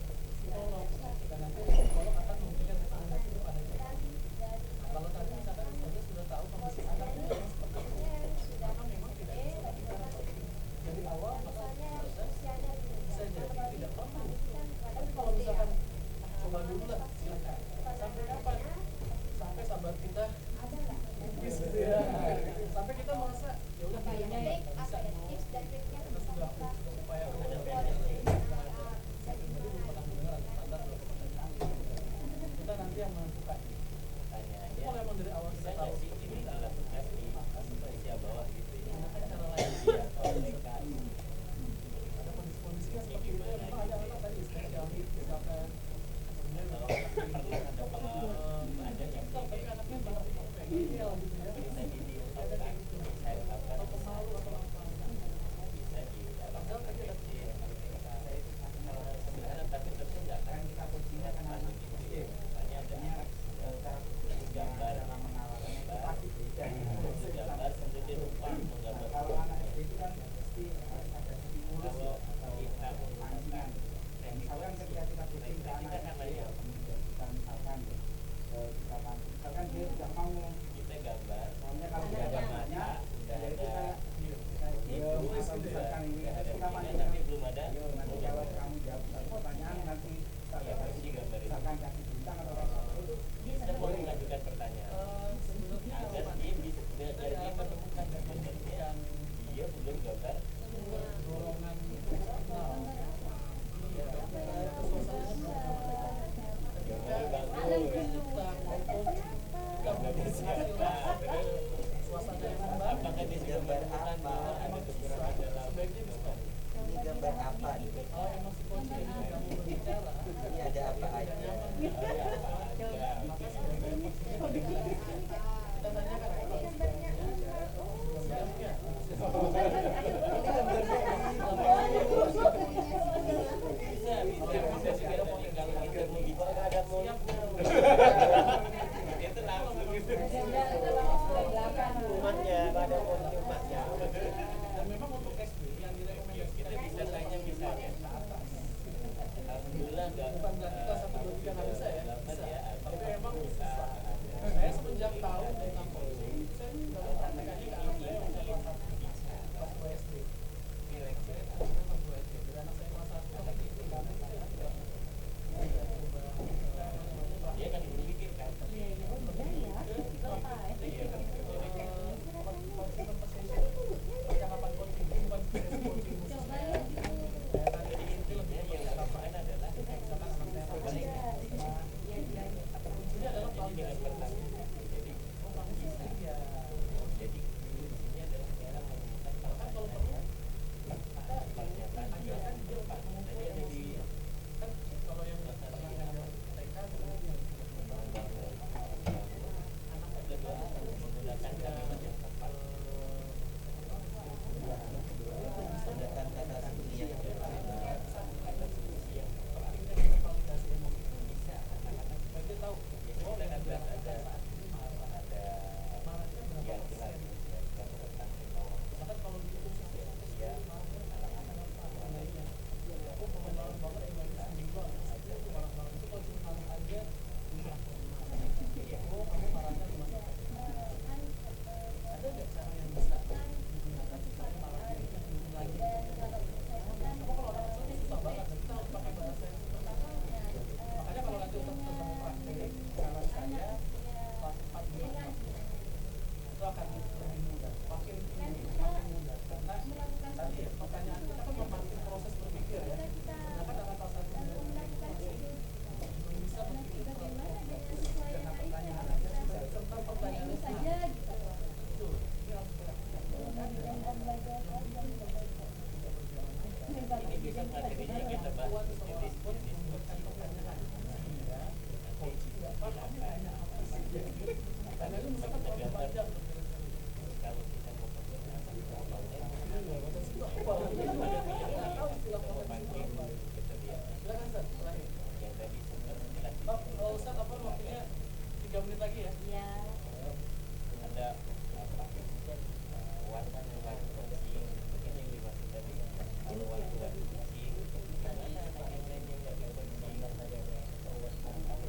warna-warni kucing mungkin yang dimaksud tadi kalau warna-warni kucing gimana anak yang lainnya nggak di kucing atau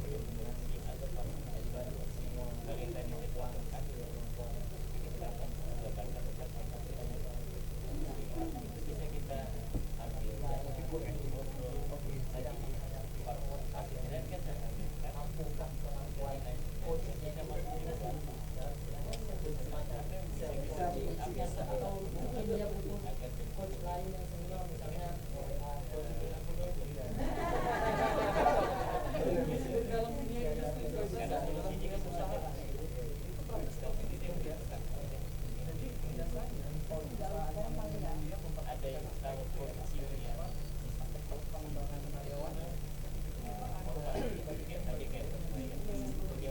kucing atau pembuatan kucing kalau yang tadi dituangkan kita akan gambarkan bisa kita ambil tadi hasilnya kan saya ambilkan kita atau mungkin dia butuh coach lain yang senior misalnya dalam dunia industri dalam dunia usaha itu proses seperti itu yang biasa. Jadi biasanya kalau perusahaan yang dia ada yang tahu kondisinya pengembangan karyawan bagi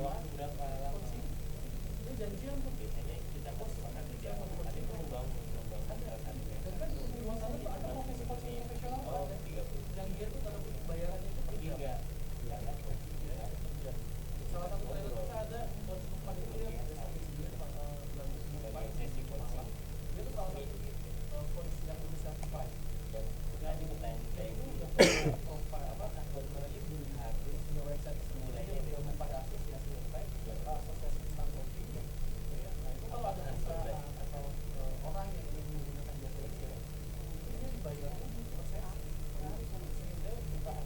waktu berapa lama sih itu janjian tuh biasanya kita pos makan di jam ada yang membangun perasaan dan kan di masalah itu ada profesi profesional ada yang dia tuh kalau bayarannya itu per jam. Salah satu trailer kita ada coach Lukman itu dia sampai sebenarnya bulan sesi coaching dia tuh salah satu coach yang udah certified dan nggak dimintain kayak itu gitu udah profile apa itu harus punya website mulainya dia udah pada asosiasi website asosiasi tentang kopi ya. Nah itu kalau ada perusahaan atau orang yang ingin menggunakan jasa itu ini dibayar proses sehingga jutaan.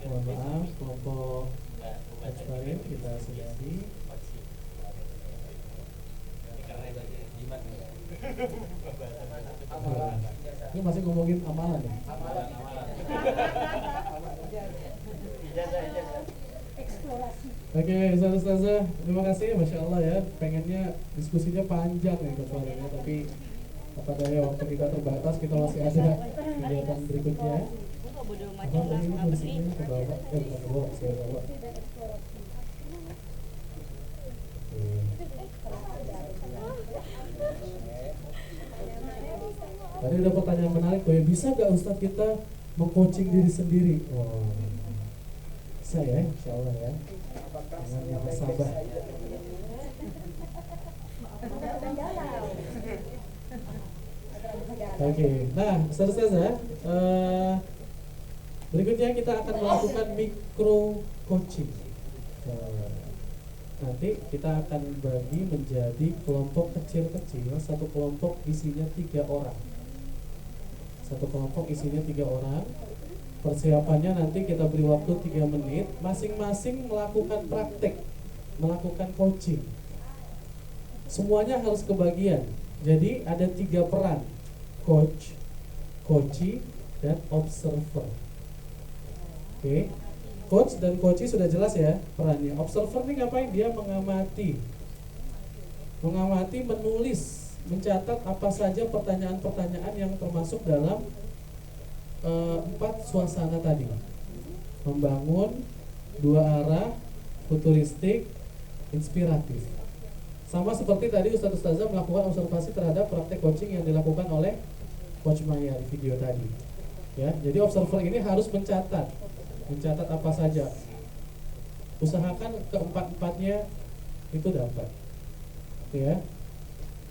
Mohon maaf, kelompok Exparin kita sudahi. Ini masih ngomongin amalan ya? Oke, Ustazah, terima kasih, Masya Allah ya. Pengennya diskusinya panjang nih kecualinya, tapi apa daya waktu kita terbatas, kita masih ada kegiatan berikutnya. Ini bersihnya ke bawah, bukan ke bawah, ke bawah. Tadi ada pertanyaan menarik, bisa gak Ustadz kita mengcoaching diri sendiri? Oh, bisa ya, insya Allah ya. Dengan yang sabar. Oke, nah Ustazah, berikutnya kita akan melakukan micro coaching. Nanti kita akan bagi menjadi kelompok kecil-kecil. Satu kelompok isinya 3 orang. Satu kelompok isinya 3 orang. Persiapannya nanti kita beri waktu 3 menit. Masing-masing melakukan praktek, melakukan coaching. Semuanya harus kebagian. Jadi ada 3 peran: coach, coachee, dan observer. Oke. Coach dan coachee sudah jelas ya perannya. Observer nih ngapain? Dia mengamati, menulis, mencatat apa saja pertanyaan-pertanyaan yang termasuk dalam 4 suasana tadi. Membangun, 2 arah, futuristik, inspiratif. Sama seperti tadi Ustazah melakukan observasi terhadap praktek coaching yang dilakukan oleh Coach Maya di video tadi. Ya, jadi observer ini harus mencatat apa saja. Usahakan keempat-empatnya itu dapat. Ya.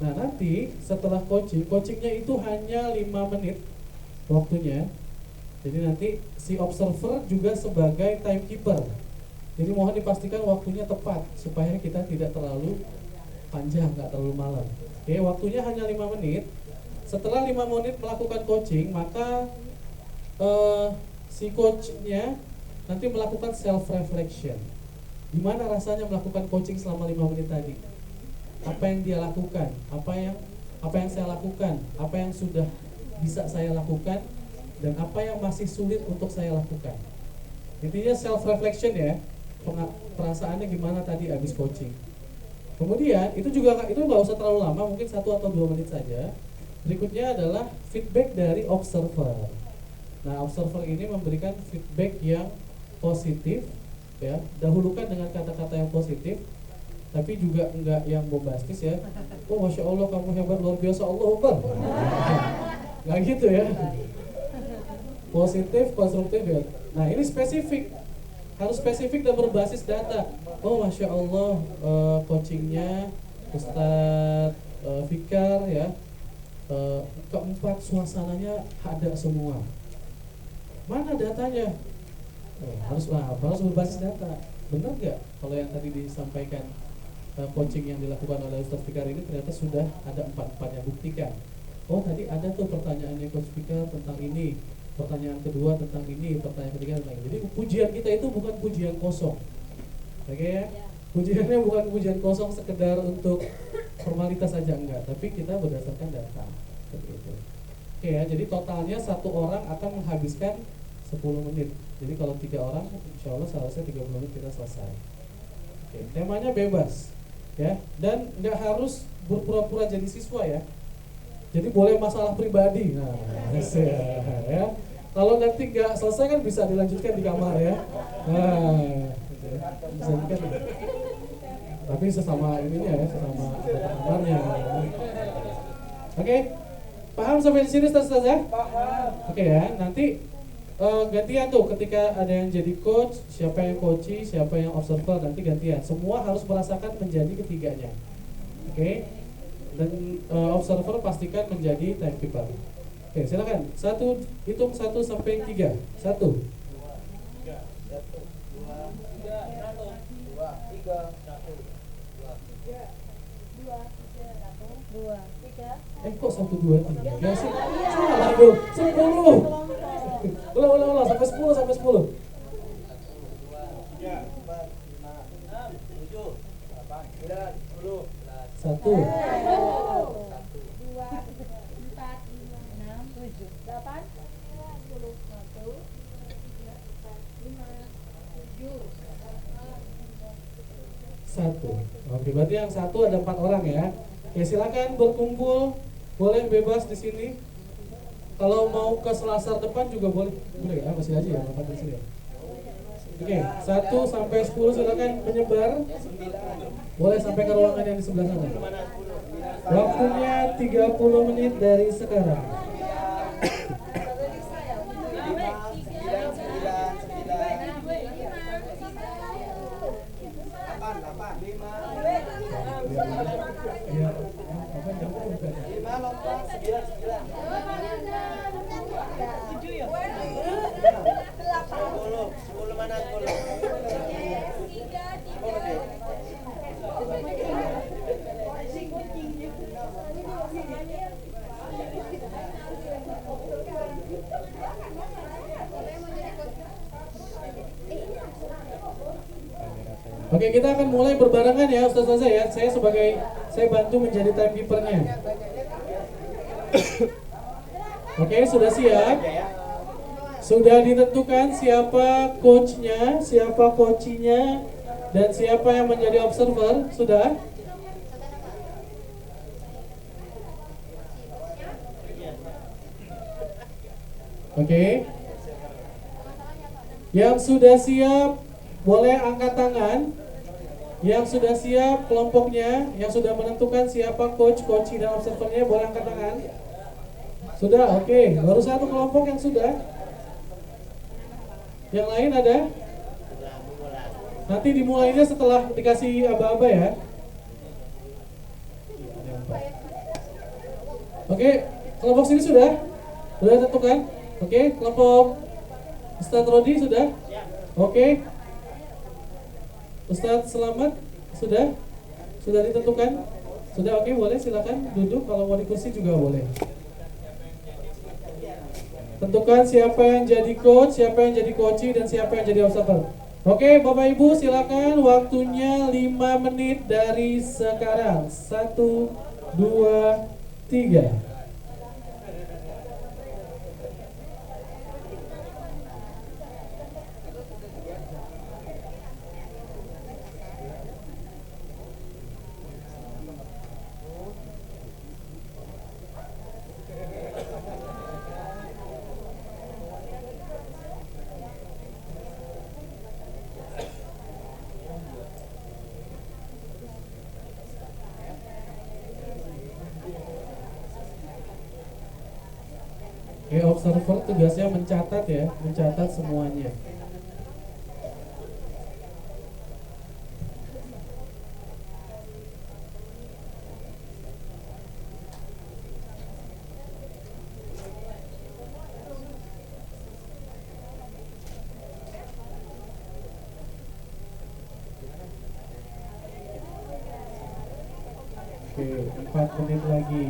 Nah, nanti setelah coachingnya itu hanya 5 menit waktunya. Jadi nanti si observer juga sebagai timekeeper. Jadi mohon dipastikan waktunya tepat supaya kita tidak terlalu panjang, nggak terlalu malam. Oke, waktunya hanya 5 menit. Setelah 5 menit melakukan coaching, maka si coachnya nanti melakukan self reflection. Gimana rasanya melakukan coaching selama 5 menit tadi? Apa yang dia lakukan? Apa yang saya lakukan? Apa yang sudah bisa saya lakukan? Dan apa yang masih sulit untuk saya lakukan? Intinya self reflection ya. Perasaannya gimana tadi habis coaching. Kemudian itu nggak usah terlalu lama, mungkin 1 atau 2 menit saja. Berikutnya adalah feedback dari observer. Nah, observer ini memberikan feedback yang positif, ya. Dahulukan dengan kata-kata yang positif, tapi juga enggak yang bombastis ya. Oh, Masya Allah, kamu hebat, luar biasa, Allah Akbar. Nggak gitu ya. Positif, konstruktif ya. Nah, ini spesifik. Harus spesifik dan berbasis data. Oh, Masya Allah, coachingnya Ustadz Fikar ya. Keempat suasananya ada semua. Mana datanya? Harus berbasis data. Benar nggak kalau yang tadi disampaikan coaching yang dilakukan oleh Ustadz Fikar ini ternyata sudah ada 4-4-nya, buktikan. Oh, tadi ada tuh pertanyaannya Coach Fikar tentang ini, pertanyaan kedua tentang ini, pertanyaan ketiga tentang ini. Jadi pujian kita itu bukan pujian kosong. Oke ya? Pujiannya bukan pujian kosong sekedar untuk formalitas saja, enggak, tapi kita berdasarkan data. Seperti itu. Oke ya, jadi totalnya 1 orang akan menghabiskan 10 menit. Jadi kalau 3 orang, insya Allah seharusnya 30 menit kita selesai. Oke, temanya bebas, ya, dan nggak harus berpura-pura jadi siswa ya. Jadi boleh masalah pribadi. Nah, ya. Kalau nanti nggak selesai kan bisa dilanjutkan di kamar ya. Nah, bisa kan. Tapi sesama ininya ya, sesama kamarnya. Oke, paham sampai di sini Ustaz ya? Paham. Oke ya, nanti gantian tuh ketika ada yang jadi coach, siapa yang coachee, siapa yang observer, nanti gantian. Semua harus merasakan menjadi ketiganya. Oke. Dan observer pastikan menjadi timekeeper. Oke, silakan. Hitung 1 sampai 3. 1. 1, 2, 3. Ya sih. Salah dong. 10. Ulang sampai 10. Satu. 2, 4, 5, 6, 7, 8, 10, 1, 5, 7. Satu. Oke, berarti yang satu ada 4 orang ya. Oke, silakan berkumpul, boleh bebas di sini. Kalau mau ke selasar depan juga boleh. Boleh ya, masih aja ya, Bapak di sini. Oke, 1 sampai 10 silakan menyebar. Boleh sampai ke ruangan yang di sebelah sana. Waktunya 30 menit dari sekarang. Oke, kita akan mulai berbarengan ya Ustaz ya. Saya bantu menjadi timekeepernya. Oke, sudah siap? Sudah ditentukan siapa coachnya, siapa coachinya, dan siapa yang menjadi observer? Sudah? Oke. Yang sudah siap boleh angkat tangan. Yang sudah siap kelompoknya, yang sudah menentukan siapa coach, coach dan observernya boleh angkat tangan. Sudah, oke. Baru satu kelompok yang sudah. Yang lain ada? Nanti dimulainya setelah dikasih aba-aba ya. Oke, kelompok sini sudah? Sudah tentukan? Oke, kelompok Ustadz Rodi sudah? Oke. Ustadz Selamat sudah? Sudah ditentukan? Sudah, oke, boleh silakan duduk, kalau mau di kursi juga boleh. Tentukan siapa yang jadi coach, siapa yang jadi coachee, dan siapa yang jadi observer. Oke, Bapak Ibu silakan, waktunya 5 menit dari sekarang. 1, 2, 3. Oke, observer tugasnya mencatat ya, mencatat semuanya. Oke, 4 menit lagi.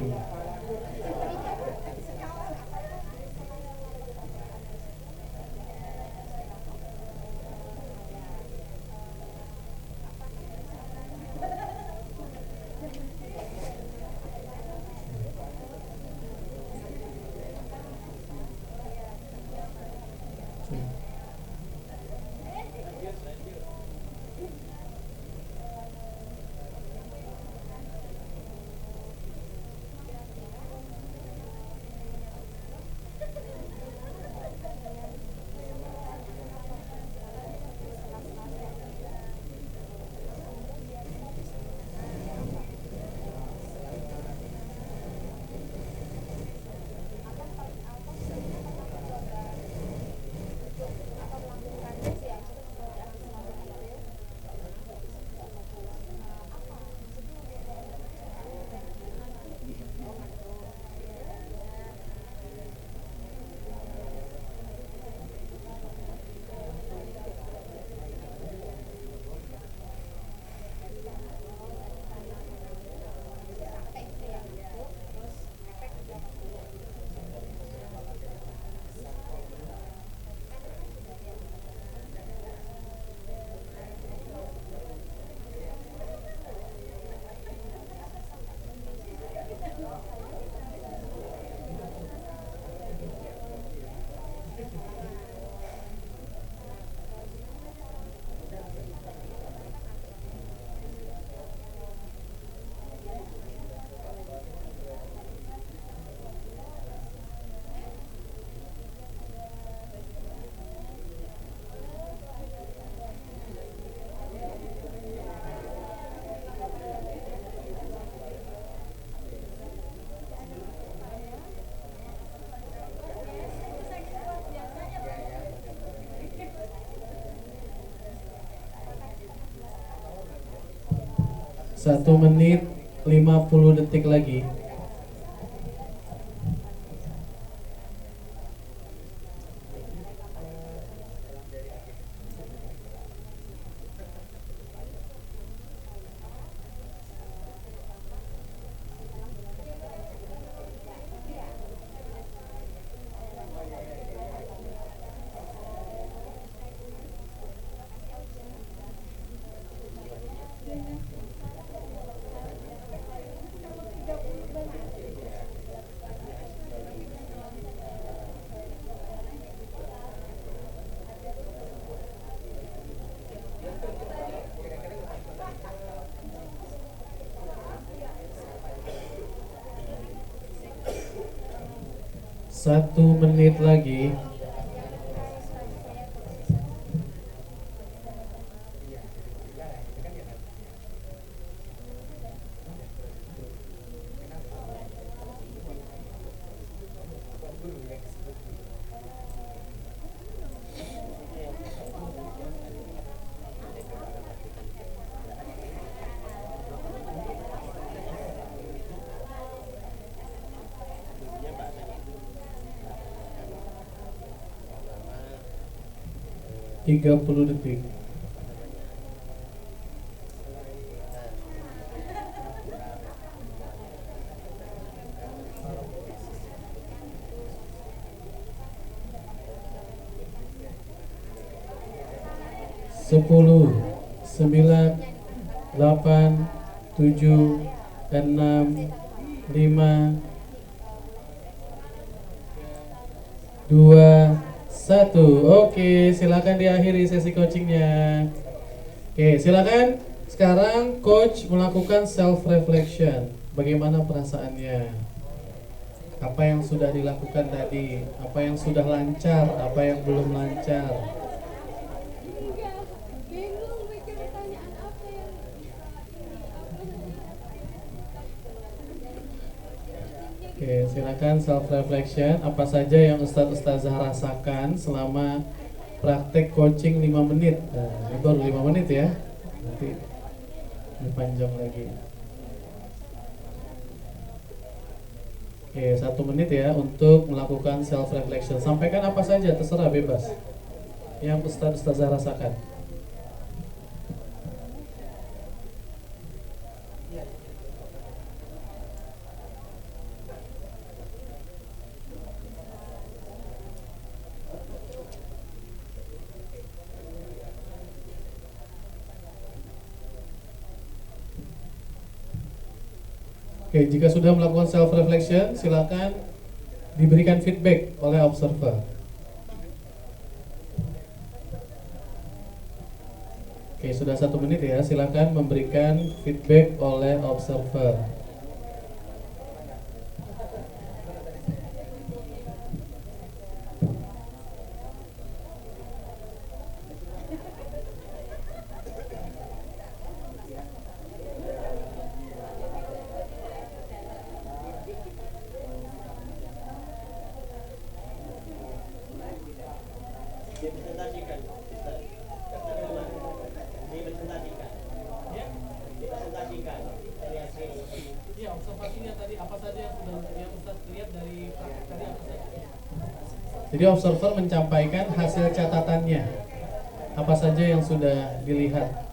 1 menit 50 detik lagi. Satu menit lagi. Tiga puluh detik. Sepuluh, 9, 8, 7, 6, 5, 2, 1. Oke, silakan diakhiri sesi coachingnya. Oke, silakan sekarang coach melakukan self reflection. Bagaimana perasaannya? Apa yang sudah dilakukan tadi? Apa yang sudah lancar? Apa yang belum lancar? Oke, silakan self reflection. Apa saja yang Ustazah rasakan selama praktek coaching 5 menit? Nah, ini baru 5 menit ya. Nanti lebih panjang lagi. Oke, 1 menit ya untuk melakukan self reflection. Sampaikan apa saja, terserah, bebas. Yang Ustazah rasakan. Oke, jika sudah melakukan self reflection, silakan diberikan feedback oleh observer. Oke, sudah 1 menit ya, silakan memberikan feedback oleh observer. Dipresentasikan, dipresentasikan, ya, dipresentasikan. Iya, observasinya tadi apa saja yang sudah yang Ustaz lihat dari praktek tadi apa saja? Jadi observer menyampaikan hasil catatannya. Apa saja yang sudah dilihat?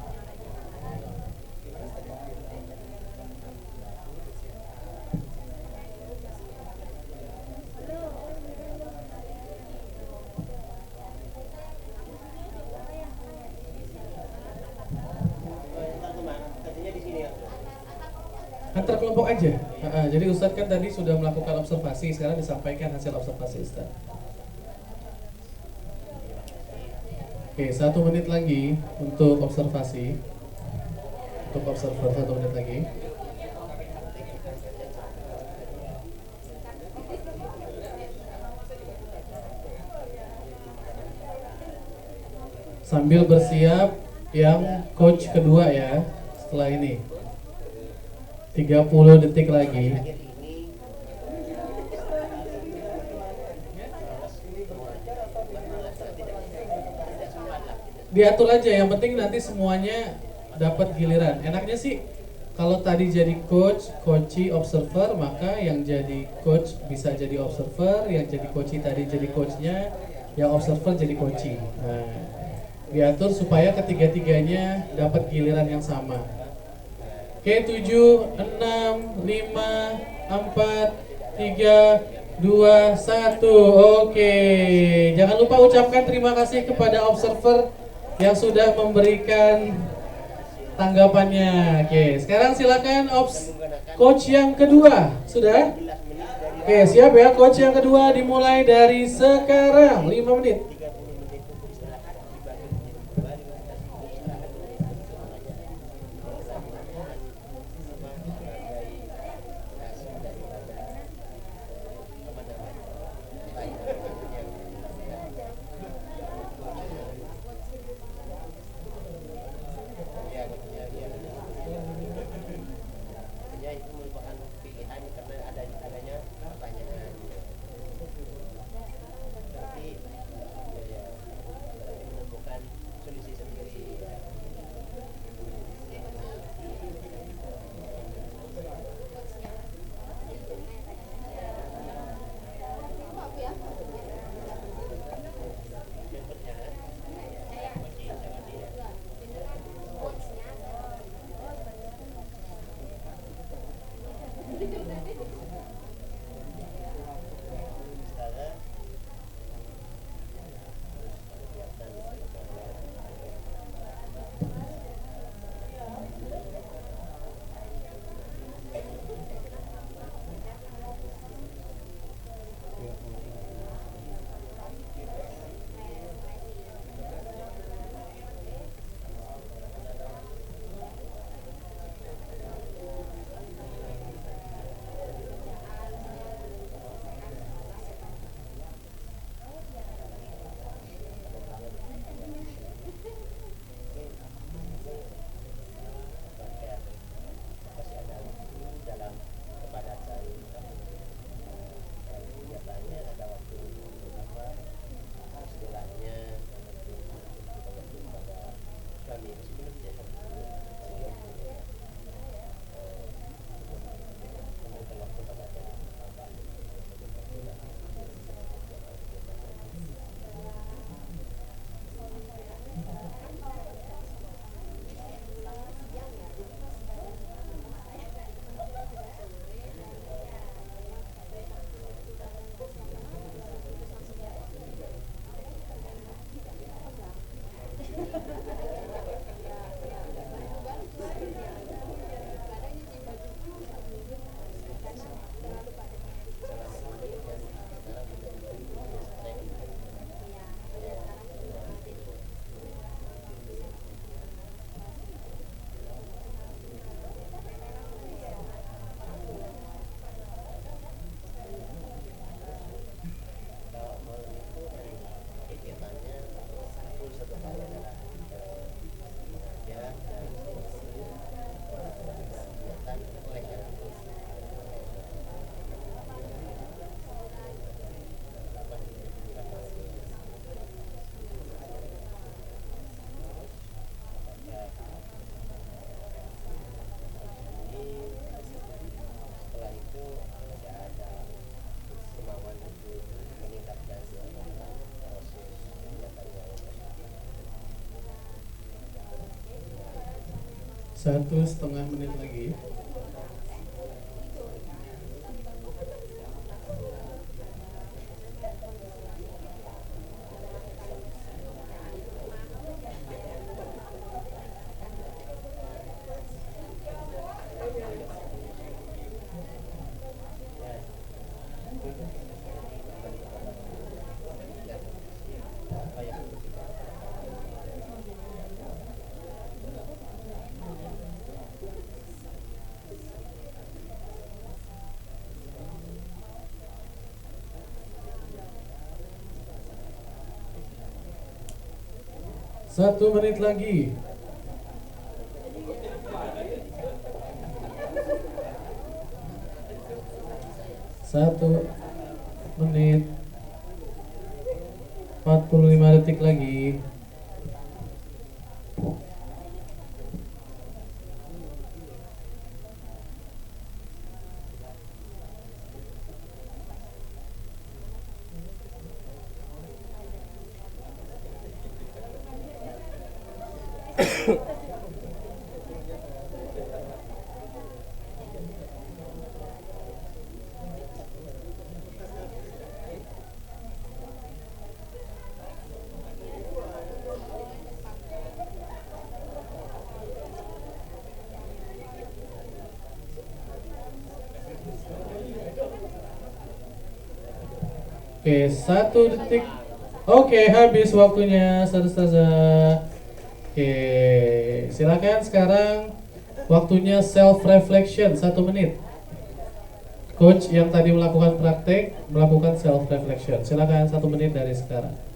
Antar kelompok aja. Jadi Ustadz kan tadi sudah melakukan observasi, sekarang disampaikan hasil observasi Ustadz. Oke, 1 menit lagi untuk observasi. Untuk observer 1 menit lagi. Sambil bersiap yang coach kedua ya setelah ini. 30 detik lagi. Diatur aja, yang penting nanti semuanya dapat giliran. Enaknya sih kalau tadi jadi coach, coachi, observer, maka yang jadi coach bisa jadi observer, yang jadi coachi tadi jadi coachnya, yang observer jadi coachi. Nah, diatur supaya ketiga-tiganya dapat giliran yang sama. Oke, 7, 6, 5, 4, 3, 2, 1. Oke, jangan lupa ucapkan terima kasih kepada observer yang sudah memberikan tanggapannya. Oke, sekarang silakan coach yang kedua. Sudah? Oke, siap ya, coach yang kedua dimulai dari sekarang. 5 menit. Satu setengah menit lagi. Satu menit lagi. Satu menit 45 detik lagi. Oke, 1 detik. Oke, habis waktunya, Ustazah. Oke, silakan sekarang waktunya self reflection 1 menit. Coach yang tadi melakukan praktek melakukan self reflection. Silakan 1 menit dari sekarang.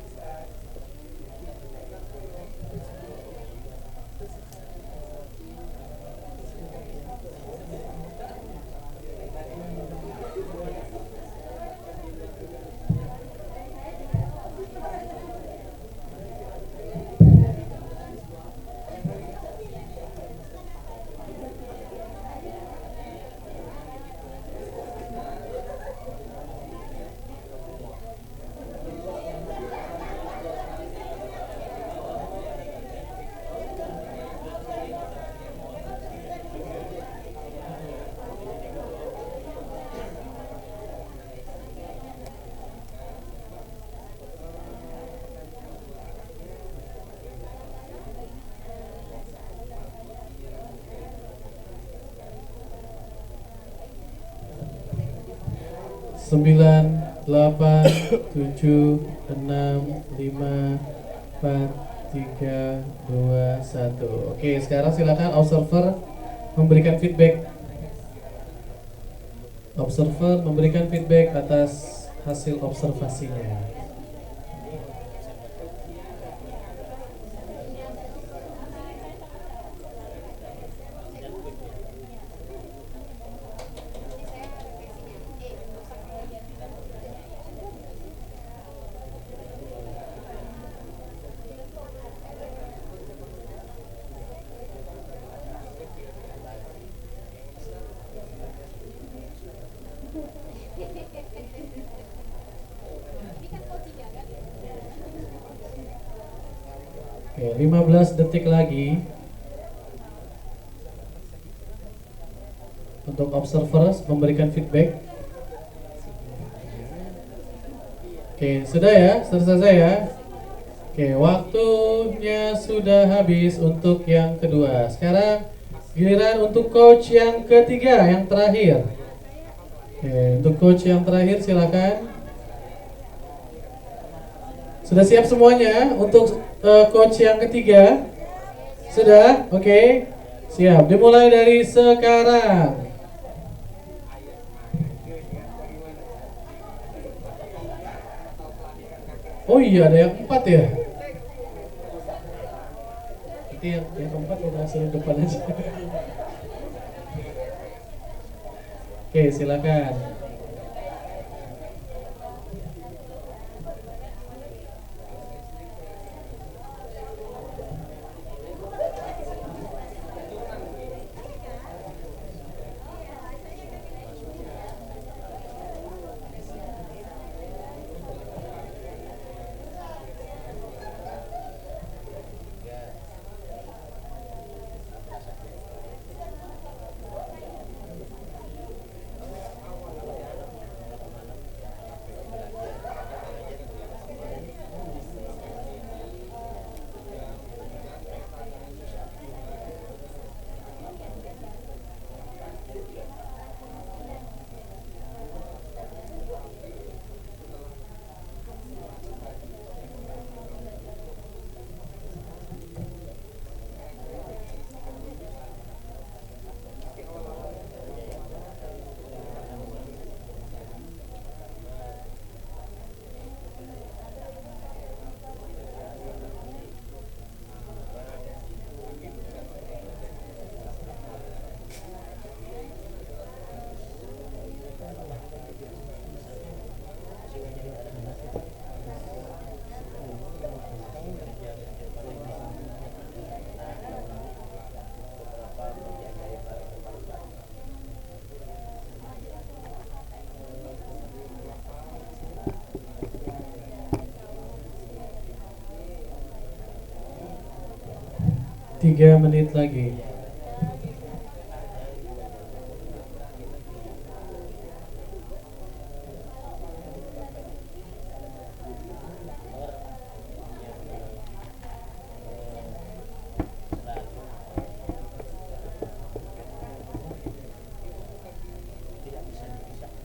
Sembilan, 8, 7, 6, 5, 4, 3, 2, 1. Oke, sekarang silakan observer memberikan feedback. Observer memberikan feedback atas hasil observasinya. Oke, 15 detik lagi untuk observers memberikan feedback. Oke, sudah ya, selesai ya. Oke, waktunya sudah habis untuk yang kedua. Sekarang giliran untuk coach yang ketiga, yang terakhir. Oke, untuk coach yang terakhir silakan. Sudah siap semuanya untuk coach yang ketiga? Sudah? Oke. Siap. Dimulai dari sekarang. Oh iya, ada yang 4 ya? Nanti yang 4 udah suruh depan aja. Oke, silakan. 3 menit lagi. tidak bisa dipisahkan.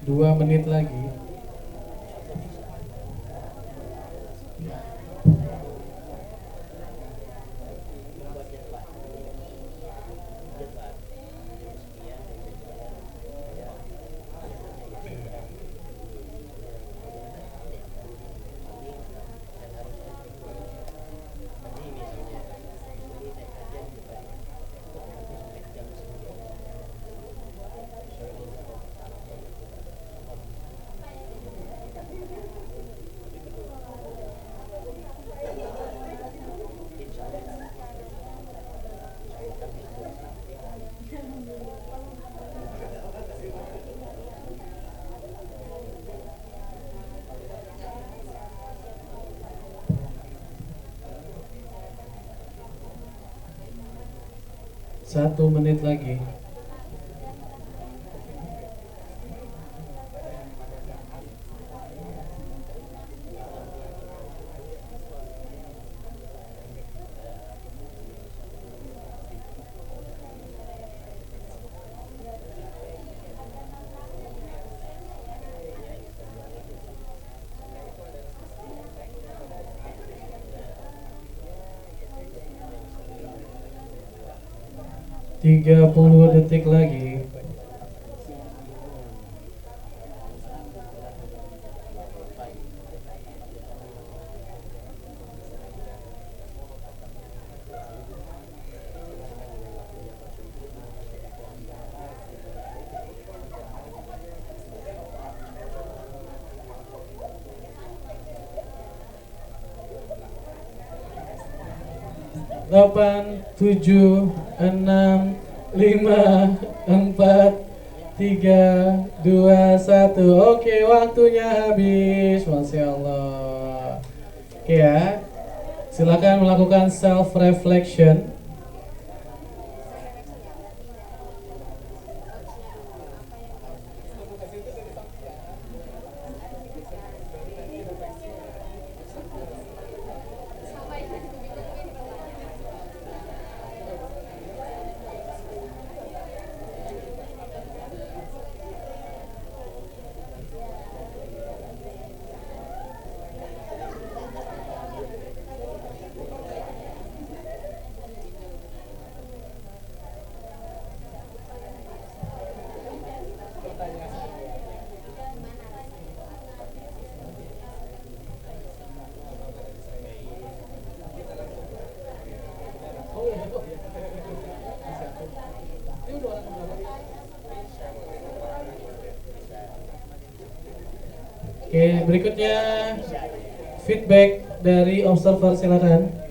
2 menit lagi. Satu menit lagi. Tiga 30 detik lagi. Delapan, 7, 6, 5, 4, 3, 2, 1. Oke, waktunya habis. Masya Allah. Oke ya, silakan melakukan self reflection. Oke, berikutnya feedback dari observer, silakan.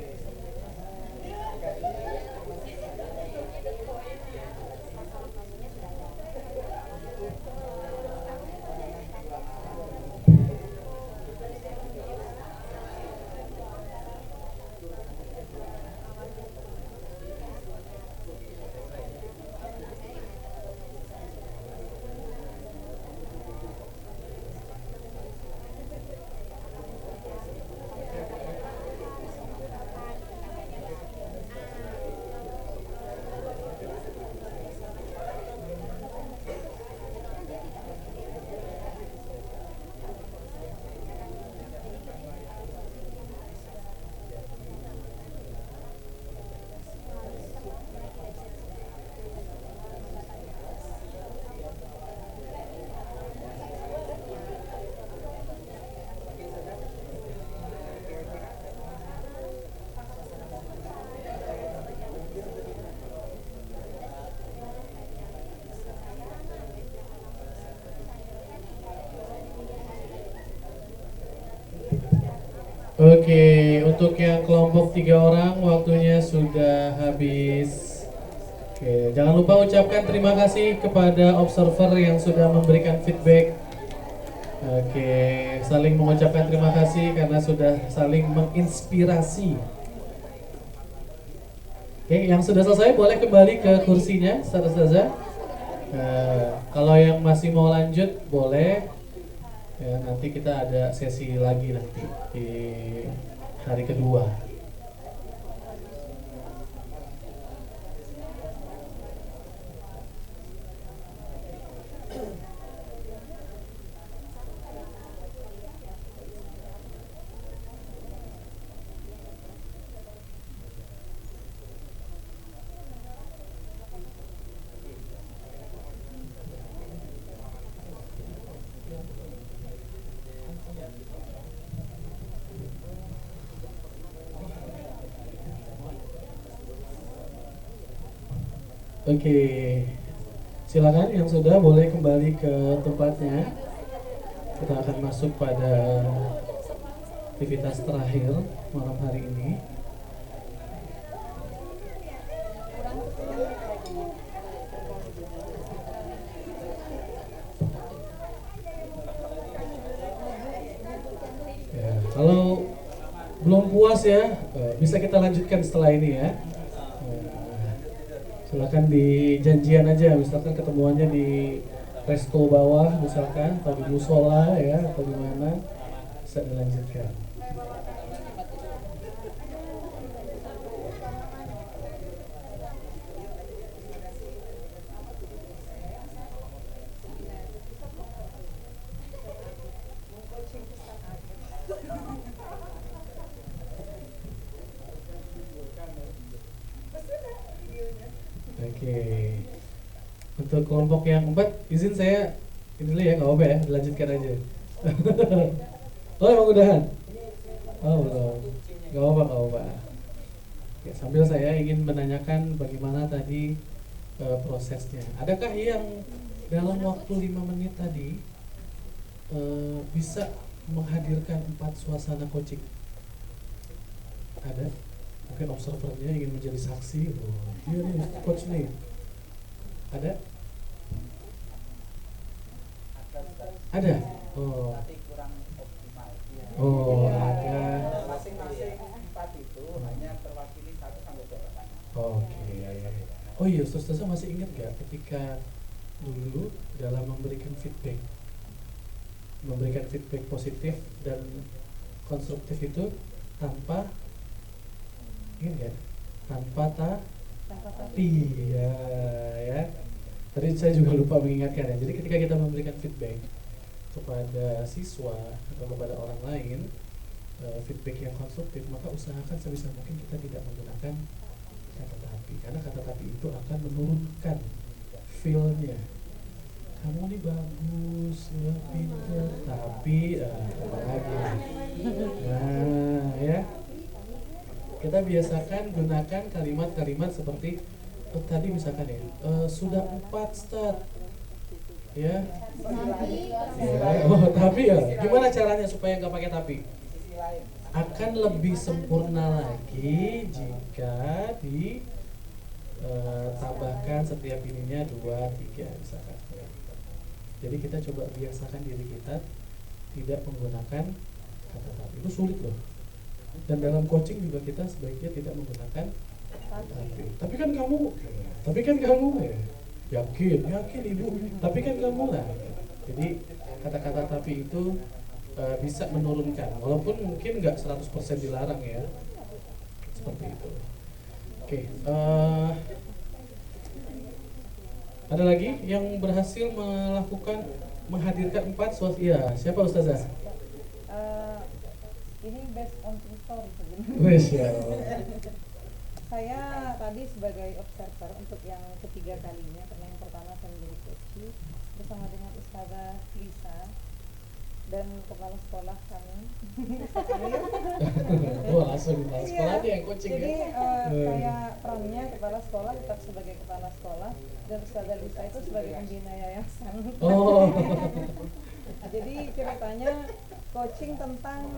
Oke, untuk yang kelompok 3 orang waktunya sudah habis. Oke, jangan lupa ucapkan terima kasih kepada observer yang sudah memberikan feedback. Oke, saling mengucapkan terima kasih karena sudah saling menginspirasi. Oke, yang sudah selesai boleh kembali ke kursinya, Ustazah. Kalau yang masih mau lanjut boleh. Ya, nanti kita ada sesi lagi nanti di hari kedua. Oke, silakan yang sudah boleh kembali ke tempatnya. Kita akan masuk pada aktivitas terakhir malam hari ini. Ya, kalau belum puas ya, bisa kita lanjutkan setelah ini ya. Silakan di janjian aja, misalkan ketemuannya di resto bawah misalkan, atau di musola ya, atau di mana, bisa dilanjutkan. Oke, untuk kelompok yang 4, izin saya ini dulu ya, nggak apa-apa ya, dilanjutkan aja. Oh emang udahan? Oh belum, nggak apa-apa. Ya, sambil saya ingin menanyakan bagaimana tadi prosesnya. Adakah yang dalam waktu 5 menit tadi bisa menghadirkan 4 suasana coaching? Ada? Mungkin observernya ingin menjadi saksi. Oh, dia nih coach nih. Ada? Ada? Oh. Tapi kurang optimal. Oh, ada. Masing-masing 4 itu hanya terwakili 1 sampai 2 pertanyaan. Oke. Oh iya, Ustazah masih ingat gak ketika dulu dalam memberikan feedback positif dan konstruktif itu tanpa tapi ya. Tadi saya juga lupa mengingatkan ya. Jadi ketika kita memberikan feedback kepada siswa atau kepada orang lain, feedback yang konstruktif, maka usahakan sebisa mungkin kita tidak menggunakan kata tapi, karena kata tapi itu akan menurunkan feel-nya. Kamu nih bagus, ya pintar, tapi apa lagi? Nah, ya. Kita biasakan gunakan kalimat-kalimat seperti tadi misalkan ya, sudah 4 start ya. Tapi ya gimana caranya supaya nggak pakai tapi? Akan lebih sempurna lagi jika ditambahkan setiap ininya 2, 3 misalkan. Jadi kita coba biasakan diri kita tidak menggunakan kata tapi. Itu sulit loh. Dan dalam coaching juga kita sebaiknya tidak menggunakan tapi kan kamu ya, yakin ibu, tapi kan kamu lah. Jadi kata-kata tapi itu bisa menurunkan, walaupun mungkin nggak 100% dilarang ya, seperti itu. Oke, ada lagi yang berhasil menghadirkan 4 suasana? Iya, siapa Ustazah? Ini based on true story sebenarnya. Wes ya. Saya tadi sebagai observer untuk yang ketiga kalinya, karena yang pertama saya menjadi coach bersama dengan Ustazah Lisa dan kepala sekolah kami. Oh langsung kepala sekolahnya yang coaching ya. Jadi saya perannya kepala sekolah, tetap sebagai kepala sekolah, dan Ustazah Lisa itu sebagai pembina yayasan. Oh. Jadi ceritanya coaching tentang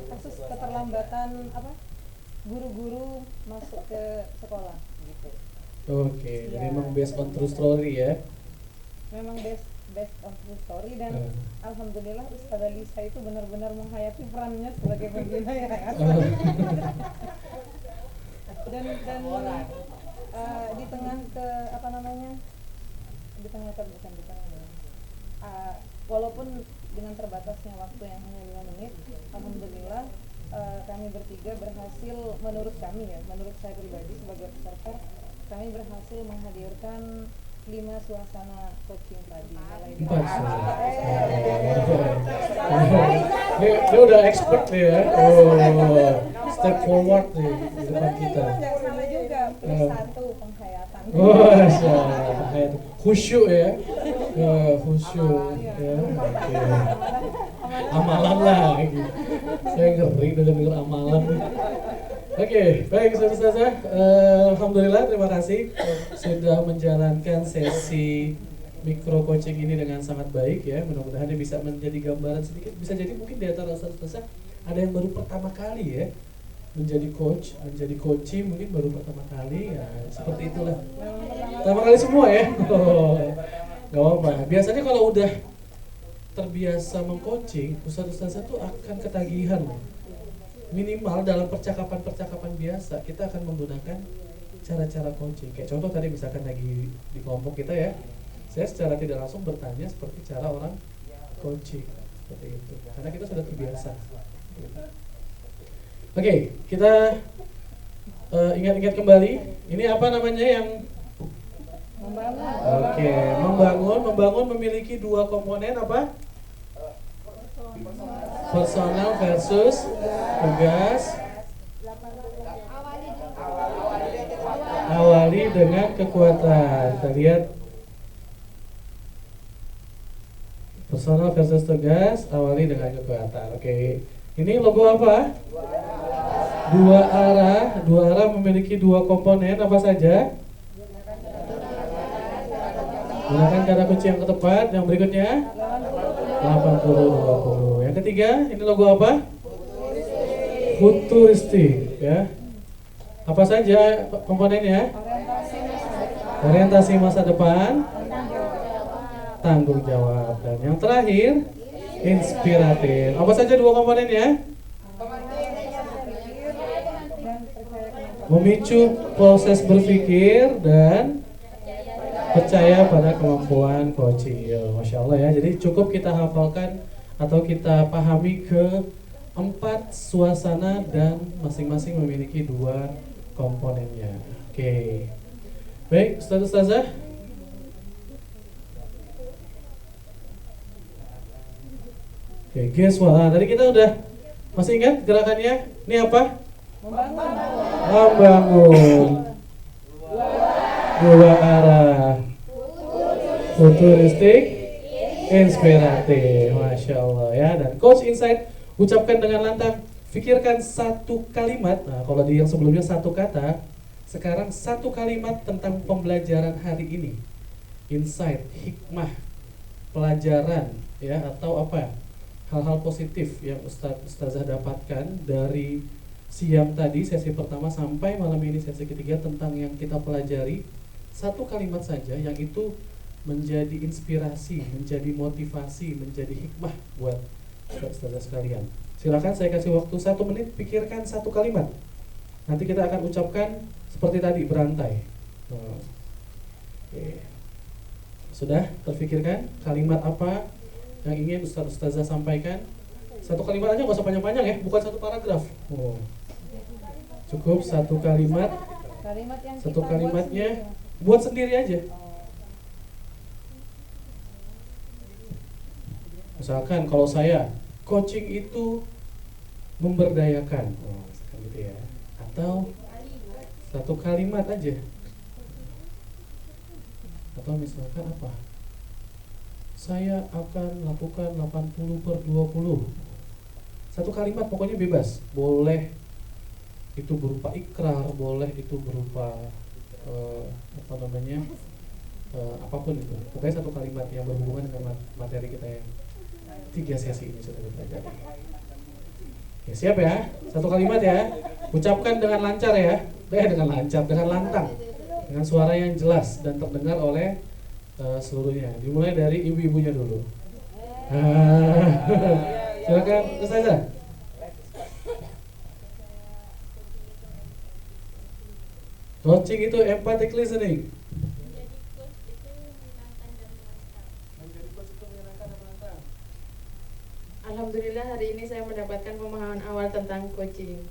kasus keterlambatan apa guru-guru masuk ke sekolah gitu. Oke, jadi Iya. memang based on true story ya. Memang based on true story dan alhamdulillah Ustazah Lisa itu benar-benar menghayati perannya sebagai pembina yayasan. dan di tengah walaupun dengan terbatasnya waktu yang hanya 5 menit, alhamdulillah kami bertiga berhasil, menurut saya pribadi sebagai peserta, kami berhasil menghadirkan 5 suasana coaching tadi. Mulai dari 4 suasana. Dia udah expert nih ya. Oh, step forward nih di depan kita. Nggak salah juga, plus 1 penghayatan. Masya Allah, khusyuk ya. Khusyuk ya. Oke. Amalan lagi. Saya ngeri denger amalan. Oke, baik Ustazah. Alhamdulillah, terima kasih sudah menjalankan sesi micro coaching ini dengan sangat baik ya. Mudah-mudahan ini bisa menjadi gambaran sedikit. Bisa jadi mungkin di antara Ustazah ada yang baru pertama kali ya menjadi coach, menjadi coaching mungkin baru pertama kali ya, seperti itulah. Pertama kali semua ya. Oh, gak apa-apa. Biasanya kalau udah terbiasa mengcoaching, ustaz-ustazah tuh akan ketagihan loh. Minimal dalam percakapan-percakapan biasa kita akan menggunakan cara-cara coaching. Kayak contoh tadi misalkan lagi di kelompok kita ya, saya secara tidak langsung bertanya seperti cara orang coaching seperti itu. Karena kita sudah terbiasa. Oke, kita ingat-ingat kembali. Ini apa namanya yang Membangun. Oke, membangun memiliki 2 komponen apa? Personal versus tugas. Awali dengan kekuatan. Kita lihat personal versus tugas, awali dengan kekuatan. Oke, ini logo apa? 2 arah memiliki 2 komponen apa saja? Gunakan kata kunci yang tepat. Yang berikutnya 80-20. Yang ketiga, ini logo apa? Futuristik ya. Apa saja komponennya? Orientasi masa depan, tanggung jawab, dan yang terakhir inspiratif. Apa saja 2 komponennya? Memicu proses berpikir dan percaya pada kemampuan coaching. Masya Allah ya. Jadi cukup kita hafalkan atau kita pahami ke 4 suasana dan masing-masing memiliki 2 komponennya. Oke. Baik, Ustazah. Oke, guys, wah tadi kita udah masih ingat gerakannya? Ini apa? Membangun. 2 arah. Futuristik, inspiratif. Masya Allah ya. Dan Coach Insight ucapkan dengan lantang, pikirkan 1 kalimat. Nah, kalau di yang sebelumnya 1 kata, sekarang 1 kalimat tentang pembelajaran hari ini. Insight, hikmah, pelajaran ya, atau apa? Hal-hal positif yang Ustazah dapatkan dari siang tadi sesi pertama sampai malam ini sesi ketiga tentang yang kita pelajari. 1 kalimat saja yang itu menjadi inspirasi, menjadi motivasi, menjadi hikmah buat Ustazah sekalian. Silakan saya kasih waktu 1 menit, pikirkan 1 kalimat. Nanti kita akan ucapkan seperti tadi, berantai. Oke. Sudah terpikirkan kalimat apa yang ingin Ustazah sampaikan? 1 kalimat aja, nggak usah panjang-panjang ya, bukan 1 paragraf. Cukup 1 kalimat. Yang 1 kalimatnya buat sendiri aja. Misalkan kalau saya, coaching itu memberdayakan, gitu ya. Atau 1 kalimat aja. Atau misalkan apa? Saya akan lakukan 80/20. 1 kalimat pokoknya bebas. Boleh itu berupa ikrar, boleh itu berupa apapun itu. Pokoknya 1 kalimat yang berhubungan dengan materi kita yang 3 sesi ini sudah dipelajari. Oke, siap ya? Satu kalimat ya. Ucapkan dengan lancar ya. Dengan lancar, dengan lantang, dengan suara yang jelas dan terdengar oleh seluruhnya. Dimulai dari ibu-ibunya dulu. Silakan Ustazah. Coaching itu empathic listening. Alhamdulillah hari ini saya mendapatkan pemahaman awal tentang coaching.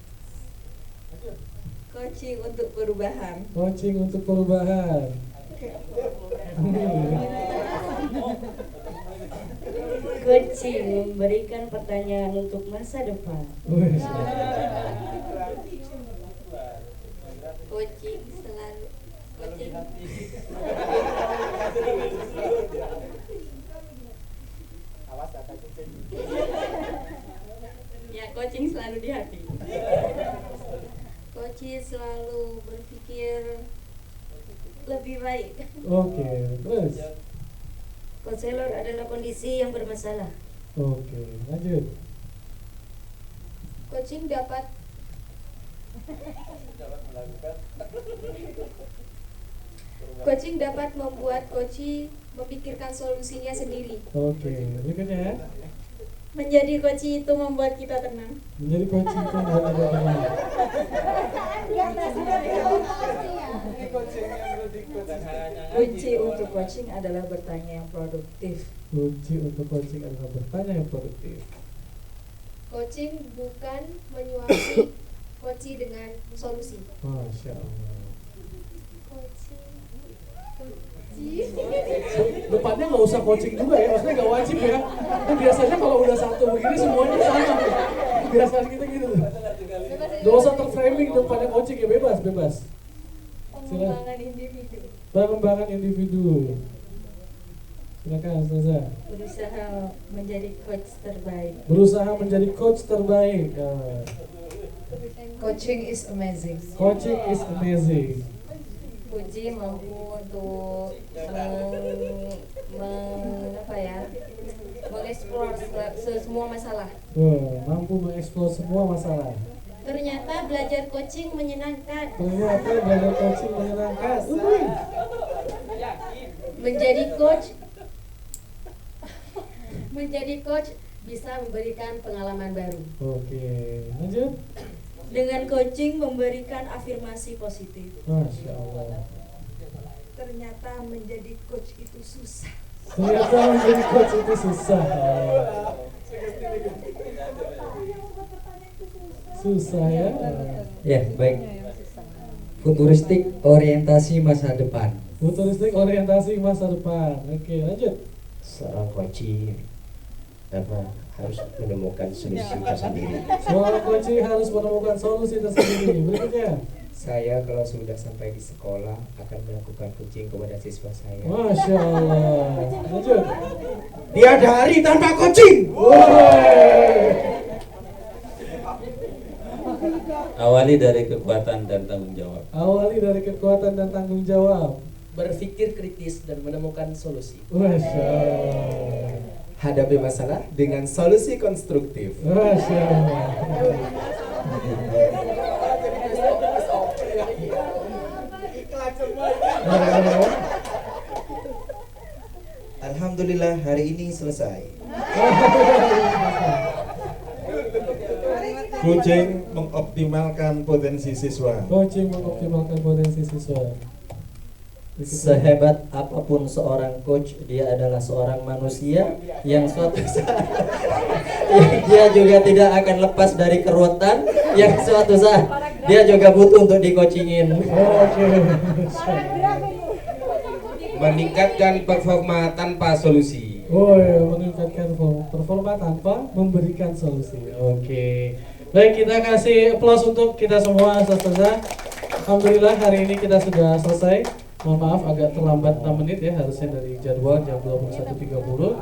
Coaching untuk perubahan. Coaching untuk perubahan. Coaching memberikan pertanyaan untuk masa depan. Coaching selalu coaching. Awas ada kucing. Ya, coaching selalu di hati. Coaching selalu berpikir lebih baik. Oke, terus. Konselor adalah kondisi yang bermasalah. Oke, lanjut. Coaching dapat membuat coach memikirkan solusinya sendiri. Oke, berikutnya ya. Menjadi coach itu membuat kita tenang. Menjadi coaching itu membuat kita tenang. Kunci untuk coaching adalah bertanya yang produktif. Kunci untuk coaching adalah bertanya yang produktif. Coaching bukan menyuapi coach dengan solusi. Masya Allah. Coaching. Depannya nggak usah coaching juga ya, maksudnya nggak wajib ya. Kan biasanya kalau udah satu begini semuanya sama. Biasanya kita gitu tuh. Nggak usah terframing depannya coaching ya, bebas. Pengembangan individu. Pengembangan individu. Silakan Ustazah. Berusaha menjadi coach terbaik. Berusaha menjadi coach terbaik. Coaching is amazing. Coaching is amazing. Uji mampu untuk mengeksplor semua masalah. Mampu mengeksplor semua masalah. Ternyata belajar coaching menyenangkan. Ternyata belajar coaching menyenangkan. Menjadi coach bisa memberikan pengalaman baru. Oke, lanjut. Dengan coaching memberikan afirmasi positif. Masya Allah. Ternyata menjadi coach itu susah. Ternyata menjadi coach itu susah. Susah ya. Ya, baik. Futuristik orientasi masa depan. Futuristik orientasi masa depan. Oke, lanjut. Seorang coaching harus menemukan solusi tersendiri. Seorang coaching harus menemukan solusi tersendiri. Berikutnya. Saya kalau sudah sampai di sekolah akan melakukan coaching kepada siswa saya. Masya Allah. Lanjut. Tiada hari tanpa coaching. Awali dari kekuatan dan tanggung jawab. Awali dari kekuatan dan tanggung jawab. Berpikir kritis dan menemukan solusi. Masya Allah. Hadapi masalah dengan solusi konstruktif. Masya Allah. Alhamdulillah hari ini selesai. Coaching mengoptimalkan potensi siswa. Coaching mengoptimalkan potensi siswa. Sehebat apapun seorang coach, dia adalah seorang manusia yang suatu saat dia juga tidak akan lepas dari keruwetan yang suatu saat dia juga butuh untuk di-coachingin. Meningkatkan performa tanpa solusi. Oh ya, meningkatkan performa tanpa memberikan solusi. Oke. Baik, kita kasih aplaus untuk kita semua, Ustazah. Alhamdulillah hari ini kita sudah selesai. Mohon maaf agak terlambat 6 menit ya, harusnya dari jadwal jam 21.30.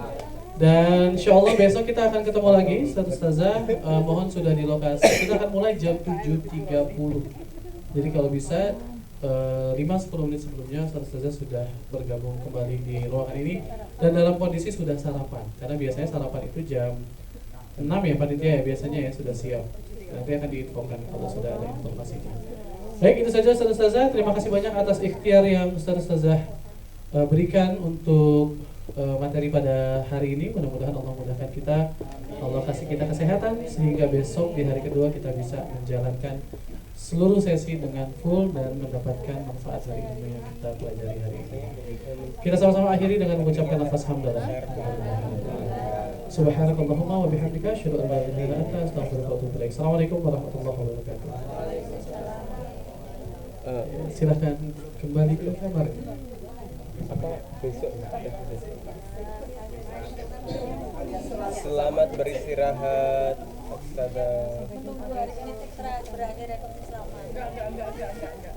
Dan insya Allah besok kita akan ketemu lagi, Ustazah. Mohon sudah di lokasi. Kita akan mulai jam 7.30. Jadi kalau bisa 5-10 menit sebelumnya Ustazah sudah bergabung kembali di ruangan ini dan dalam kondisi sudah sarapan, karena biasanya sarapan itu jam 6 ya panitia ya, biasanya ya sudah siap. Nanti akan diinfokan kalau sudah ada informasinya. Baik, itu saja Ustazah. Terima kasih banyak atas ikhtiar yang Ustazah berikan untuk materi pada hari ini. Mudah-mudahan Allah mudahkan kita, Allah kasih kita kesehatan sehingga besok di hari kedua kita bisa menjalankan seluruh sesi dengan full dan mendapatkan manfaat dari ilmu yang kita pelajari hari ini. Kita sama-sama akhiri dengan mengucapkan lafaz hamdalah. Subhanakallahumma wa bihamdika asyhadu an la ilaha illa anta astaghfiruka wa atubu ilaik. Assalamualaikum warahmatullahi wabarakatuh. Silakan kembali ke kamar. Selamat beristirahat, Ustazah. Tunggu hari ini berakhir ya, selamat. Enggak.